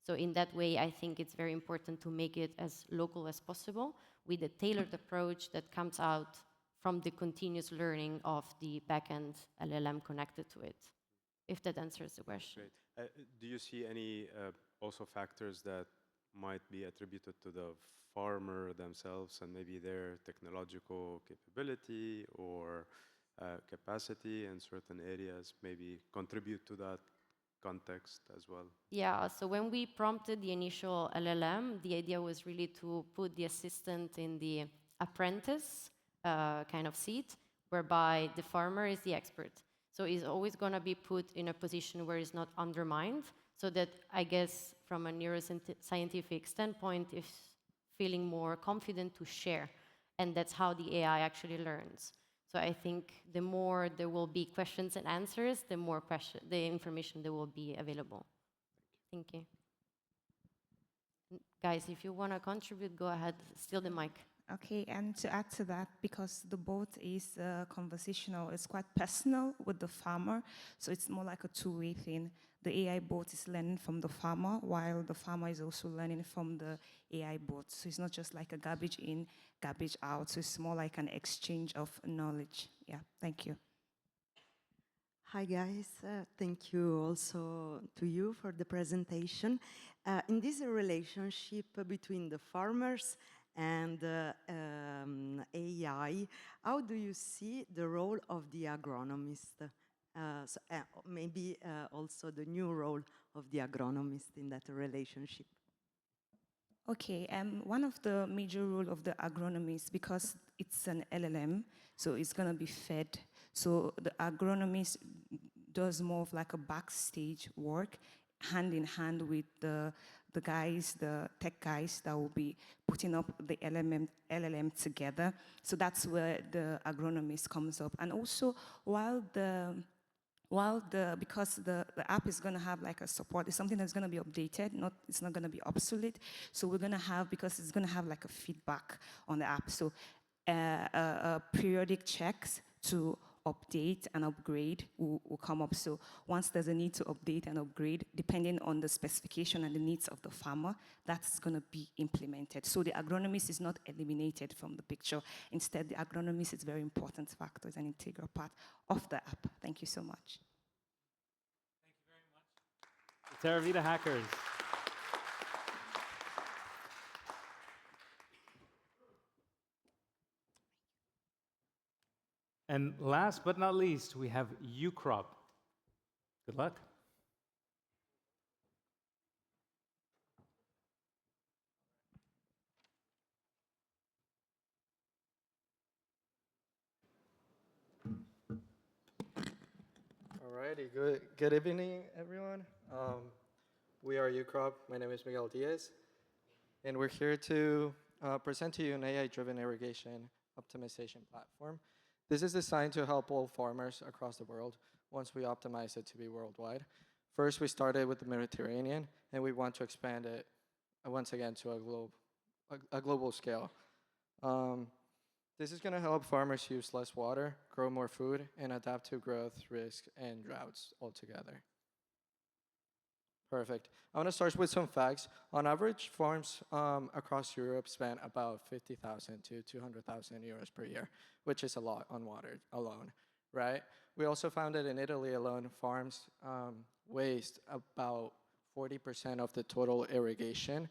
So in that way, I think it's very important to make it as local as possible with a tailored approach that comes out from the continuous learning of the backend LLM connected to it, if that answers the question. Great. Do you see any also factors that might be attributed to the farmer themselves and maybe their technological capability or capacity in certain areas maybe contribute to that context as well? Yeah, so when we prompted the initial LLM, the idea was really to put the assistant in the apprentice kind of seat, whereby the farmer is the expert. So he's always going to be put in a position where he's not undermined, so that I guess from a neuroscientific standpoint, is feeling more confident to share. And that's how the AI actually learns. So I think the more there will be questions and answers, the more the information that will be available. Thank you. Guys, if you want to contribute, go ahead, steal the mic. Okay, and to add to that, because the bot is conversational, it's quite personal with the farmer, so it's more like a two-way thing. The AI bot is learning from the farmer, while the farmer is also learning from the AI bot. So it's not just like a garbage in, garbage out, so it's more like an exchange of knowledge. Yeah, thank you. Hi guys, thank you also to you for the presentation. In this relationship between the farmers and AI, how do you see the role of the agronomist? Maybe also the new role of the agronomist in that relationship. Okay, one of the major role of the agronomist, because it's an LLM, so it's going to be fed. So the agronomist does more of like a backstage work, hand in hand with the guys, the tech guys that will be putting up the LLM together. So that's where the agronomist comes up. And also, because the app is going to have like a support, it's something that's going to be updated, it's not going to be obsolete. So we're going to have, because it's going to have like a feedback on the app. So periodic checks to update and upgrade will come up. So once there's a need to update and upgrade, depending on the specification and the needs of the farmer, that's going to be implemented. So the agronomist is not eliminated from the picture. Instead, the agronomist is a very important factor, is an integral part of the app. Thank you so much. Thank you very much. Terra Vita hackers. And last but not least, we have UCrop. Good luck. Alrighty, good evening, everyone. We are UCrop. My name is Miguel Diaz, and we're here to present to you an AI-driven irrigation optimization platform. This is designed to help all farmers across the world once we optimize it to be worldwide. First, we started with the Mediterranean, and we want to expand it once again to a global scale. This is going to help farmers use less water, grow more food, and adapt to growth, risk, and droughts altogether. Perfect. I want to start with some facts. On average, farms across Europe spend about 50,000 to 200,000 euros per year, which is a lot on water alone, right? We also found that in Italy alone, farms waste about 40% of the total irrigation,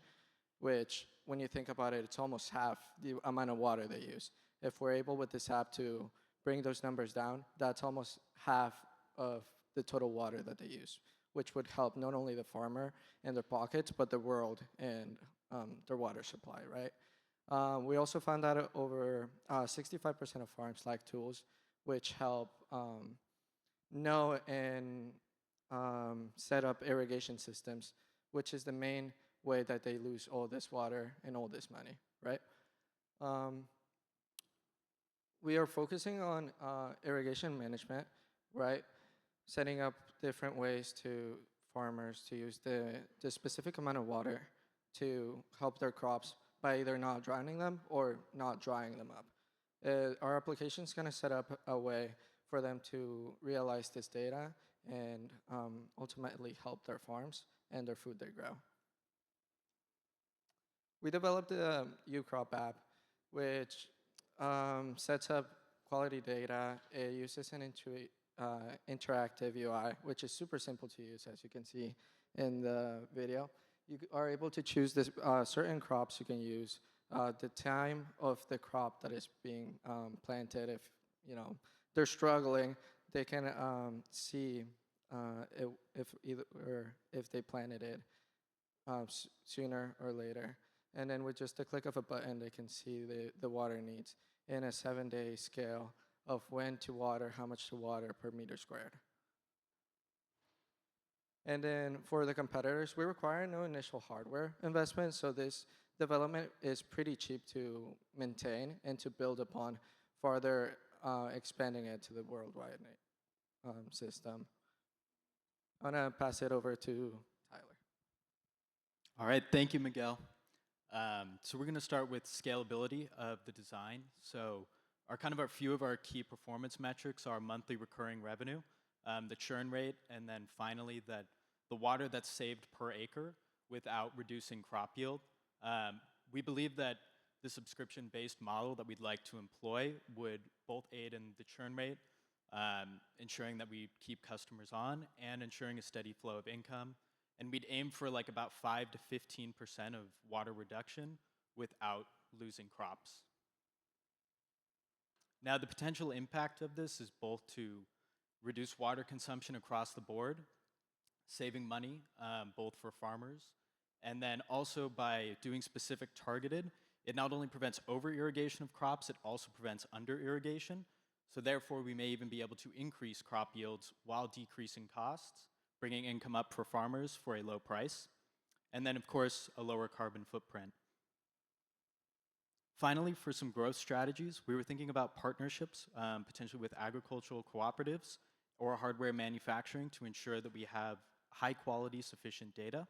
which, when you think about it, it's almost half the amount of water they use. If we're able with this app to bring those numbers down, that's almost half of the total water that they use, which would help not only the farmer and their pockets, but the world and their water supply, right? We also found that over 65% of farms lack tools, which help know and set up irrigation systems, which is the main way that they lose all this water and all this money, right? We are focusing on irrigation management, right? Setting up different ways to farmers to use the specific amount of water to help their crops by either not drowning them or not drying them up. Our application is going to set up a way for them to realize this data and ultimately help their farms and their food they grow. We developed the UCrop app, which sets up quality data. It uses an interactive UI, which is super simple to use, as you can see in the video. You are able to choose this, certain crops you can use, the time of the crop that is being planted. If they're struggling, they can see if they planted it sooner or later. And then with just a click of a button, they can see the water needs in a 7-day scale of when to water, how much to water per meter squared. And then for the competitors, we require no initial hardware investment, so this development is pretty cheap to maintain and to build upon, farther expanding it to the worldwide system. I'm gonna pass it over to Tyler. All right, thank you, Miguel. So we're going to start with scalability of the design. So our few of our key performance metrics are monthly recurring revenue, the churn rate, and then finally the water that's saved per acre without reducing crop yield. We believe that the subscription-based model that we'd like to employ would both aid in the churn rate, ensuring that we keep customers on, and ensuring a steady flow of income. And we'd aim for like about 5 to 15% of water reduction without losing crops. Now, the potential impact of this is both to reduce water consumption across the board, saving money both for farmers, and then also by doing specific targeted, it not only prevents over-irrigation of crops, it also prevents under-irrigation. So therefore, we may even be able to increase crop yields while decreasing costs, bringing income up for farmers for a low price, and then, of course, a lower carbon footprint. Finally, for some growth strategies, we were thinking about partnerships, potentially with agricultural cooperatives or hardware manufacturing to ensure that we have high quality, sufficient data.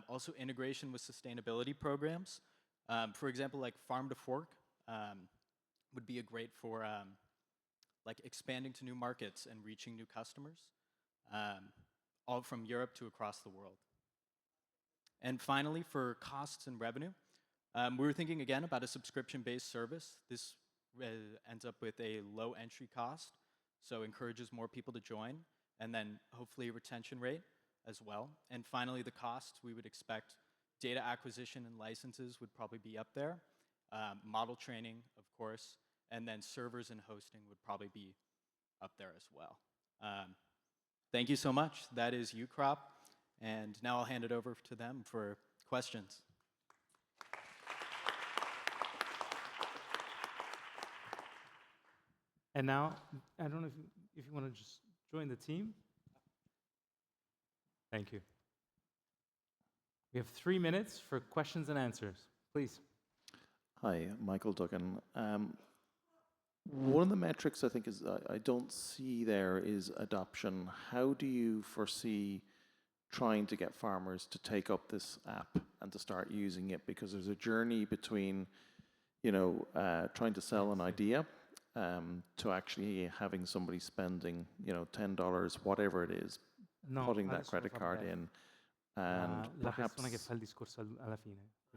Also, integration with sustainability programs. For example, like Farm to Fork would be a great for like expanding to new markets and reaching new customers. All from Europe to across the world. And finally, for costs and revenue, we were thinking again about a subscription-based service. This ends up with a low entry cost, so encourages more people to join, and then hopefully a retention rate as well. And finally, the costs, we would expect data acquisition and licenses would probably be up there, model training, of course, and then servers and hosting would probably be up there as well. Thank you so much. That is UCrop. And now I'll hand it over to them for questions. And now, I don't know if you want to just join the team. Thank you. We have 3 minutes for questions and answers. Please. Hi, Michael Duggan. One of the metrics I think is I don't see there is adoption. How do you foresee trying to get farmers to take up this app and to start using it? Because there's a journey between trying to sell an idea to actually having somebody spending, $10, whatever it is, putting that credit card in, and perhaps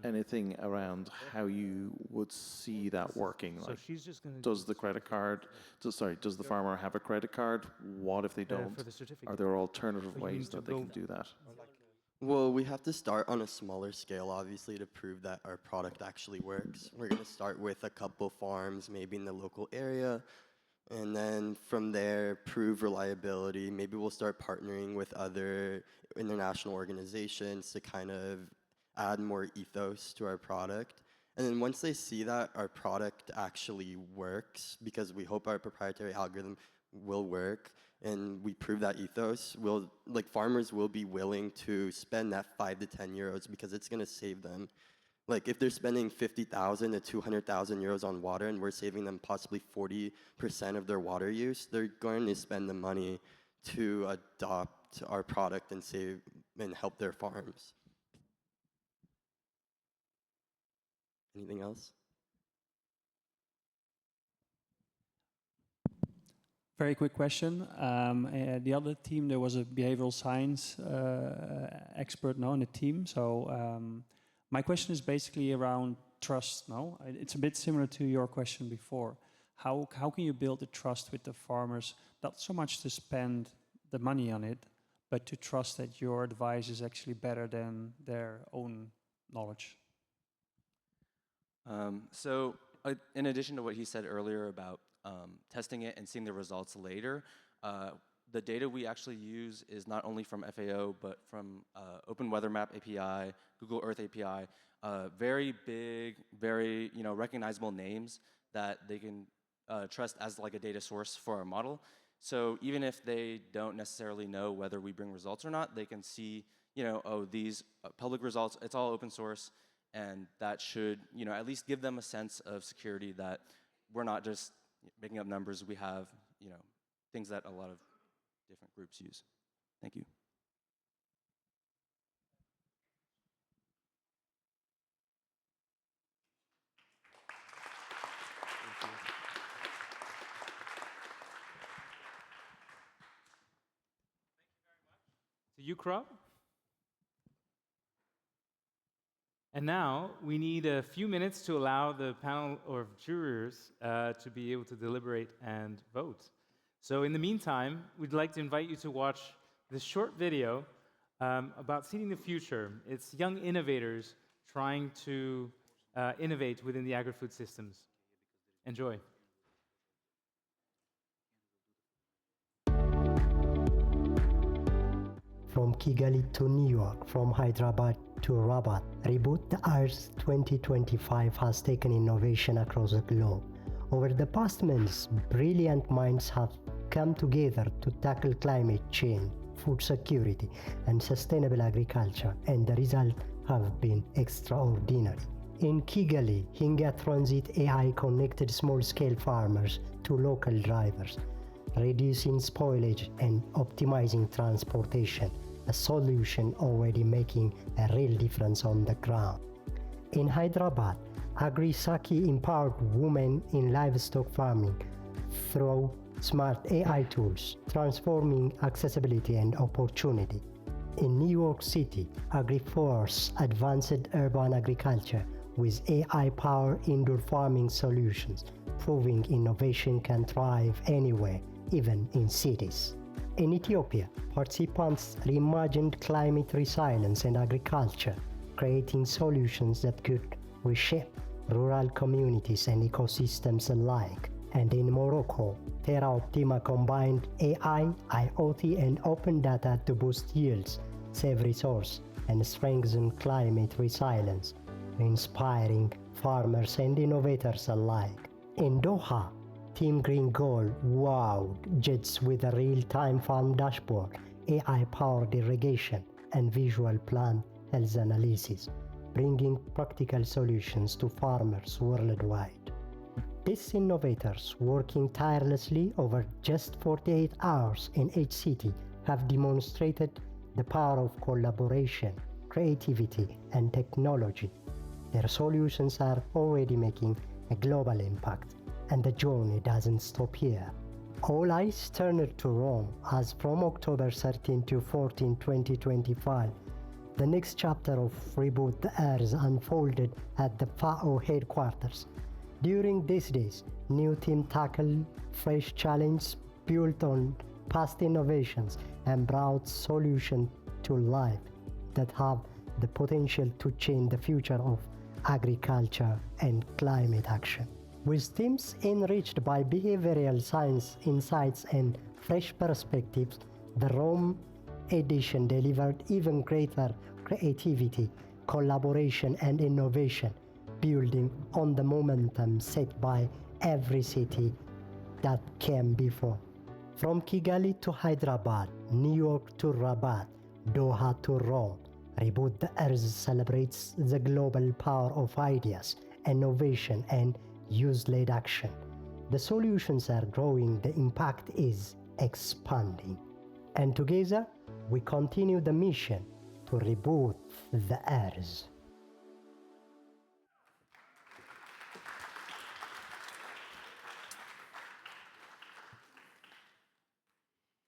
anything around how you would see that working. So she's just going to does the credit card, does the farmer have a credit card? What if they don't? for the certificate. Are there alternative you ways need to that they can build do that? Well, we have to start on a smaller scale, obviously, to prove that our product actually works. We're going to start with a couple farms, maybe in the local area, and then from there, prove reliability. Maybe we'll start partnering with other international organizations to kind of add more ethos to our product. And then once they see that our product actually works, because we hope our proprietary algorithm will work, and we prove that ethos, farmers will be willing to spend that 5 to 10 euros because it's going to save them. Like if they're spending 50,000 to 200,000 euros on water and we're saving them possibly 40% of their water use, they're going to spend the money to adopt our product and save and help their farms. Anything else? Very quick question. The other team, there was a behavioral science expert now in the team. So my question is basically around trust now. It's a bit similar to your question before. How can you build the trust with the farmers? Not so much to spend the money on it, but to trust that your advice is actually better than their own knowledge. So in addition to what he said earlier about testing it and seeing the results later, the data we actually use is not only from FAO, but from Open Weather Map API, Google Earth API, very big, very recognizable names that they can trust as like a data source for our model. So even if they don't necessarily know whether we bring results or not, they can see, oh, these public results, it's all open source, and that should, at least give them a sense of security that we're not just making up numbers. We have, things that a lot of different groups use. Thank you. To you, Crop. And now we need a few minutes to allow the panel of jurors to be able to deliberate and vote. So in the meantime, we'd like to invite you to watch this short video about seeding the future. It's young innovators trying to innovate within the agri-food systems. Enjoy. From Kigali to New York, from Hyderabad to Rabat, Reboot the Earth 2025 has taken innovation across the globe. Over the past months, brilliant minds have come together to tackle climate change, food security, and sustainable agriculture, and the results have been extraordinary. In Kigali, Hinga Transit AI connected small-scale farmers to local drivers, reducing spoilage and optimizing transportation, a solution already making a real difference on the ground. In Hyderabad, AgriSnapp empowered women in livestock farming through smart AI tools, transforming accessibility and opportunity. In New York City, AgriForce advanced urban agriculture with AI-powered indoor farming solutions, proving innovation can thrive anywhere, even in cities. In Ethiopia, participants reimagined climate resilience and agriculture, creating solutions that could reshape rural communities and ecosystems alike. And in Morocco, Terra Optima combined AI, IoT, and open data to boost yields, save resources, and strengthen climate resilience, inspiring farmers and innovators alike. In Doha, Team Green Gold wowed judges with a real-time farm dashboard, AI-powered irrigation, and visual plant health analysis, bringing practical solutions to farmers worldwide. These innovators, working tirelessly over just 48 hours in each city, have demonstrated the power of collaboration, creativity, and technology. Their solutions are already making a global impact, and the journey doesn't stop here. All eyes turned to Rome as from October 13 to 14, 2025, the next chapter of Reboot the Earth unfolded at the FAO headquarters. During these days, new team tackled fresh challenges built on past innovations and brought solutions to life that have the potential to change the future of agriculture and climate action. With teams enriched by behavioral science insights and fresh perspectives, the Rome edition delivered even greater creativity, collaboration, and innovation, building on the momentum set by every city that came before. From Kigali to Hyderabad, New York to Rabat, Doha to Rome, Reboot the Earth celebrates the global power of ideas, innovation, and use-led action. The solutions are growing, the impact is expanding. And together, we continue the mission to reboot the Earth.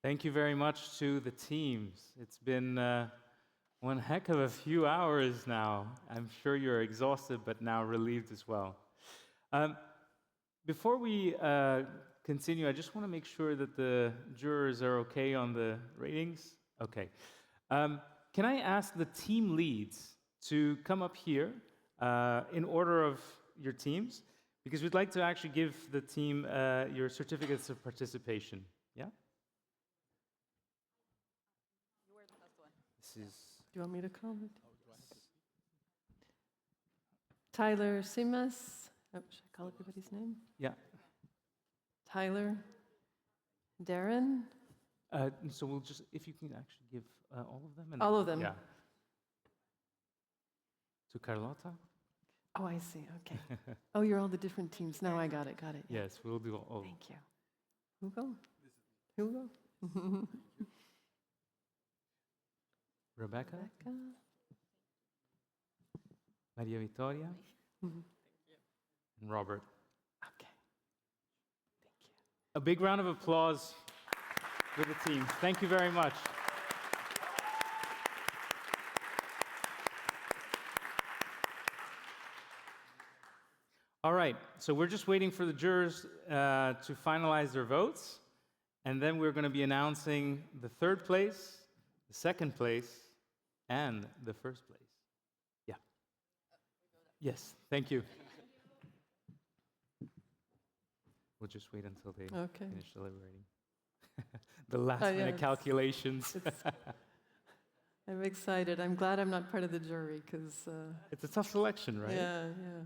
Thank you very much to the teams. It's been one heck of a few hours now. I'm sure you're exhausted, but now relieved as well. Before we continue, I just want to make sure that the jurors are okay on the ratings. Okay. Can I ask the team leads to come up here in order of your teams? Because we'd like to actually give the team your certificates of participation. Yeah? This is... Do you want me to comment? Tyler Simas. Oh, should I call everybody's name? Yeah. Tyler. Darren. So we'll just, if you can actually give all of them. And all of them? Yeah. To Carlotta. Oh, I see. Okay. Oh, you're all the different teams. Now I got it. Got it. Yeah. Yes, we'll do all. Thank you. Hugo? Hugo? Rebecca. Maria Vittoria. And Robert. Okay. Thank you. A big round of applause for the team. Thank you very much. All right, so we're just waiting for the jurors to finalize their votes, and then we're going to be announcing the third place, the second place, and the first place. Yeah. Yes, thank you. We'll just wait until they finish deliberating. The last minute calculations. I'm excited. I'm glad I'm not part of the jury because... it's a tough selection, right? Yeah, yeah.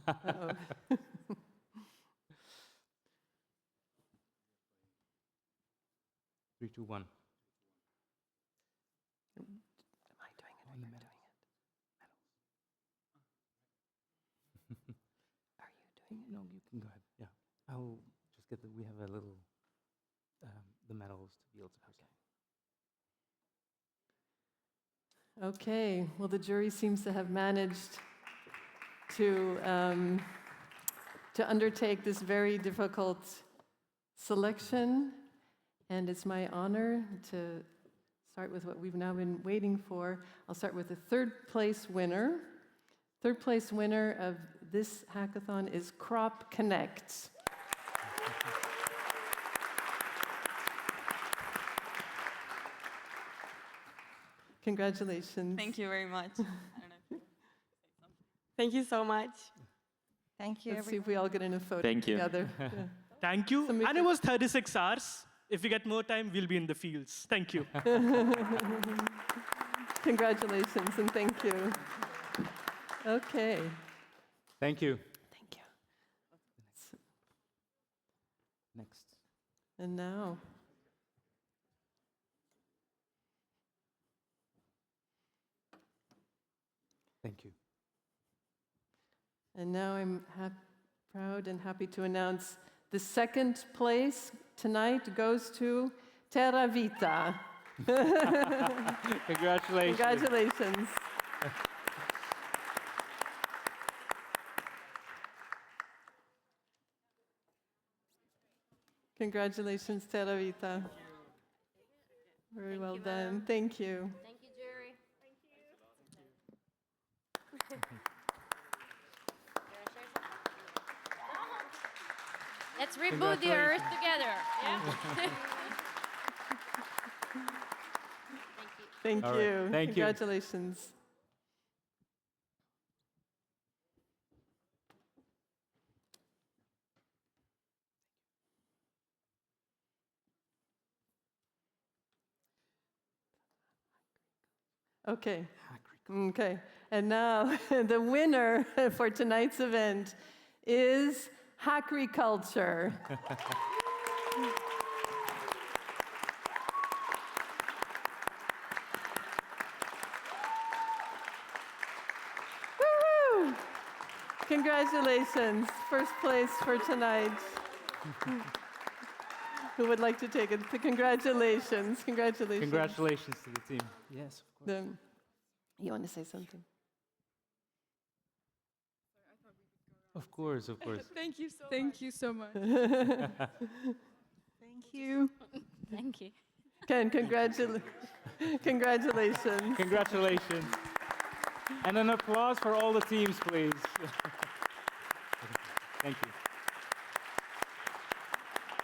Uh-oh. 3, 2, 1. Am I doing it? Are you doing it? Are you doing it? No, you can go ahead. Yeah. I'll just get we have a little, the medals to be able to present. Okay. Well, the jury seems to have managed to undertake this very difficult selection. And it's my honor to start with what we've now been waiting for. I'll start with the third place winner. Third place winner of this hackathon is Crop Connect. Congratulations. Thank you very much. I don't know. Thank you so much. Thank you. Let's see if we all get in a photo Thank you. together. Thank you. And it was 36 hours. If we get more time, we'll be in the fields. Thank you. Congratulations and thank you. Okay. Thank you. Thank you. Next. And now. Thank you. And now I'm proud and happy to announce the second place tonight goes to Terra Vita. Congratulations. Congratulations. Congratulations, Terravita. Very well done. Thank you. Thank you, jury. Let's reboot the Earth together. Yeah. Thank All you. right. Thank you. Congratulations. Okay. Okay. And now the winner for tonight's event is Hackriculture. Woo-hoo! Congratulations. First place for tonight. Who would like to take it? Congratulations. Congratulations. Congratulations to the team. Yes, of course. You want to say something? Of course, of course. Thank you so much. Thank you so much. Thank you. Thank you. Ken, congratulations. Congratulations. And an applause for all the teams, please. Thank you.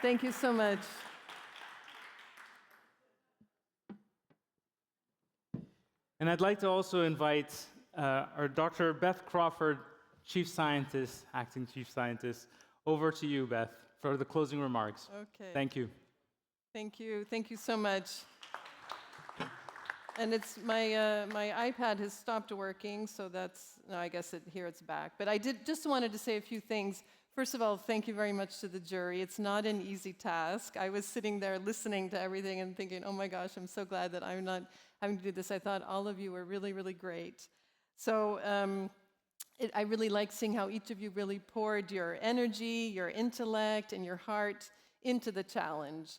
Thank you so much. And I'd like to also invite our Dr. Beth Crawford, Chief Scientist, Acting Chief Scientist, over to you, Beth, for the closing remarks. Okay. Thank you. Thank you. Thank you so much. And it's my iPad has stopped working, so that's, no, I guess here it's back. But I just wanted to say a few things. First of all, thank you very much to the jury. It's not an easy task. I was sitting there listening to everything and thinking, oh my gosh, I'm so glad that I'm not having to do this. I thought all of you were really, really great. So I really like seeing how each of you really poured your energy, your intellect, and your heart into the challenge.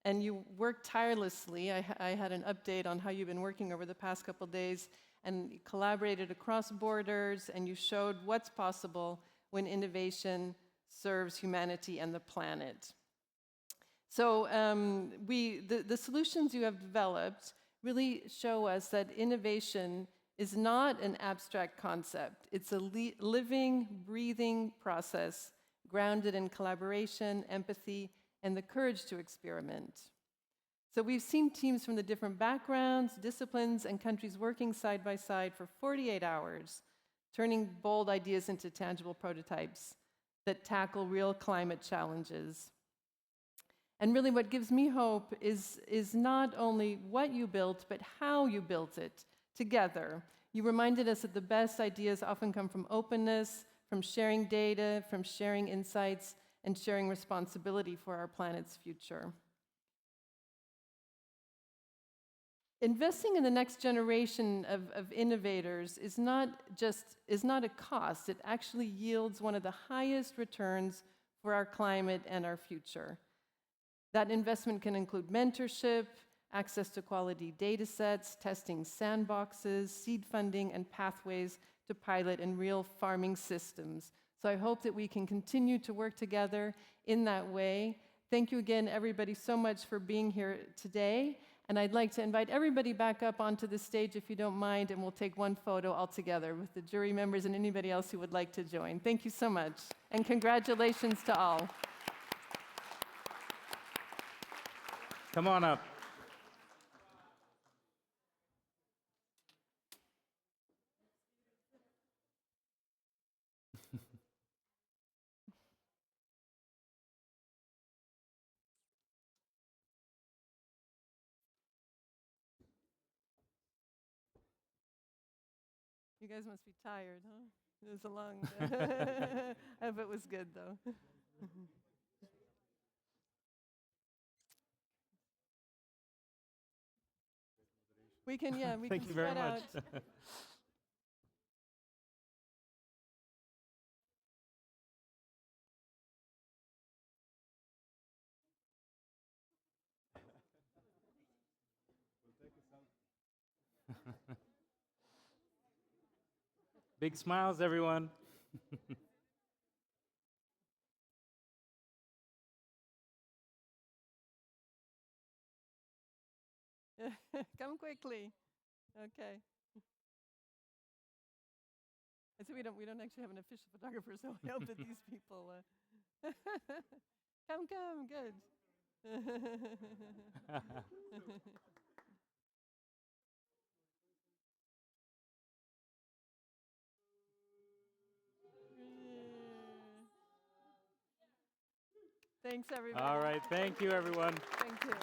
And you worked tirelessly. I had an update on how you've been working over the past couple of days, and you collaborated across borders, and you showed what's possible when innovation serves humanity and the planet. So the solutions you have developed really show us that innovation is not an abstract concept. It's a living, breathing process grounded in collaboration, empathy, and the courage to experiment. So we've seen teams from the different backgrounds, disciplines, and countries working side by side for 48 hours, turning bold ideas into tangible prototypes that tackle real climate challenges. And really what gives me hope is not only what you built, but how you built it together. You reminded us that the best ideas often come from openness, from sharing data, from sharing insights, and sharing responsibility for our planet's future. Investing in the next generation of innovators is not a cost. It actually yields one of the highest returns for our climate and our future. That investment can include mentorship, access to quality data sets, testing sandboxes, seed funding, and pathways to pilot in real farming systems. So I hope that we can continue to work together in that way. Thank you again, everybody, so much for being here today. And I'd like to invite everybody back up onto the stage, if you don't mind, and we'll take one photo all together with the jury members and anybody else who would like to join. Thank you so much, and congratulations to all. Come on up. You guys must be tired, huh? It was a long I hope it was good, though. We can Thank you very spread much. out. Big smiles, everyone. Come quickly. Okay. And so we don't actually have an official photographer, so I hope that these people come, good. Thanks, everybody. All right, thank you, everyone. Thank you.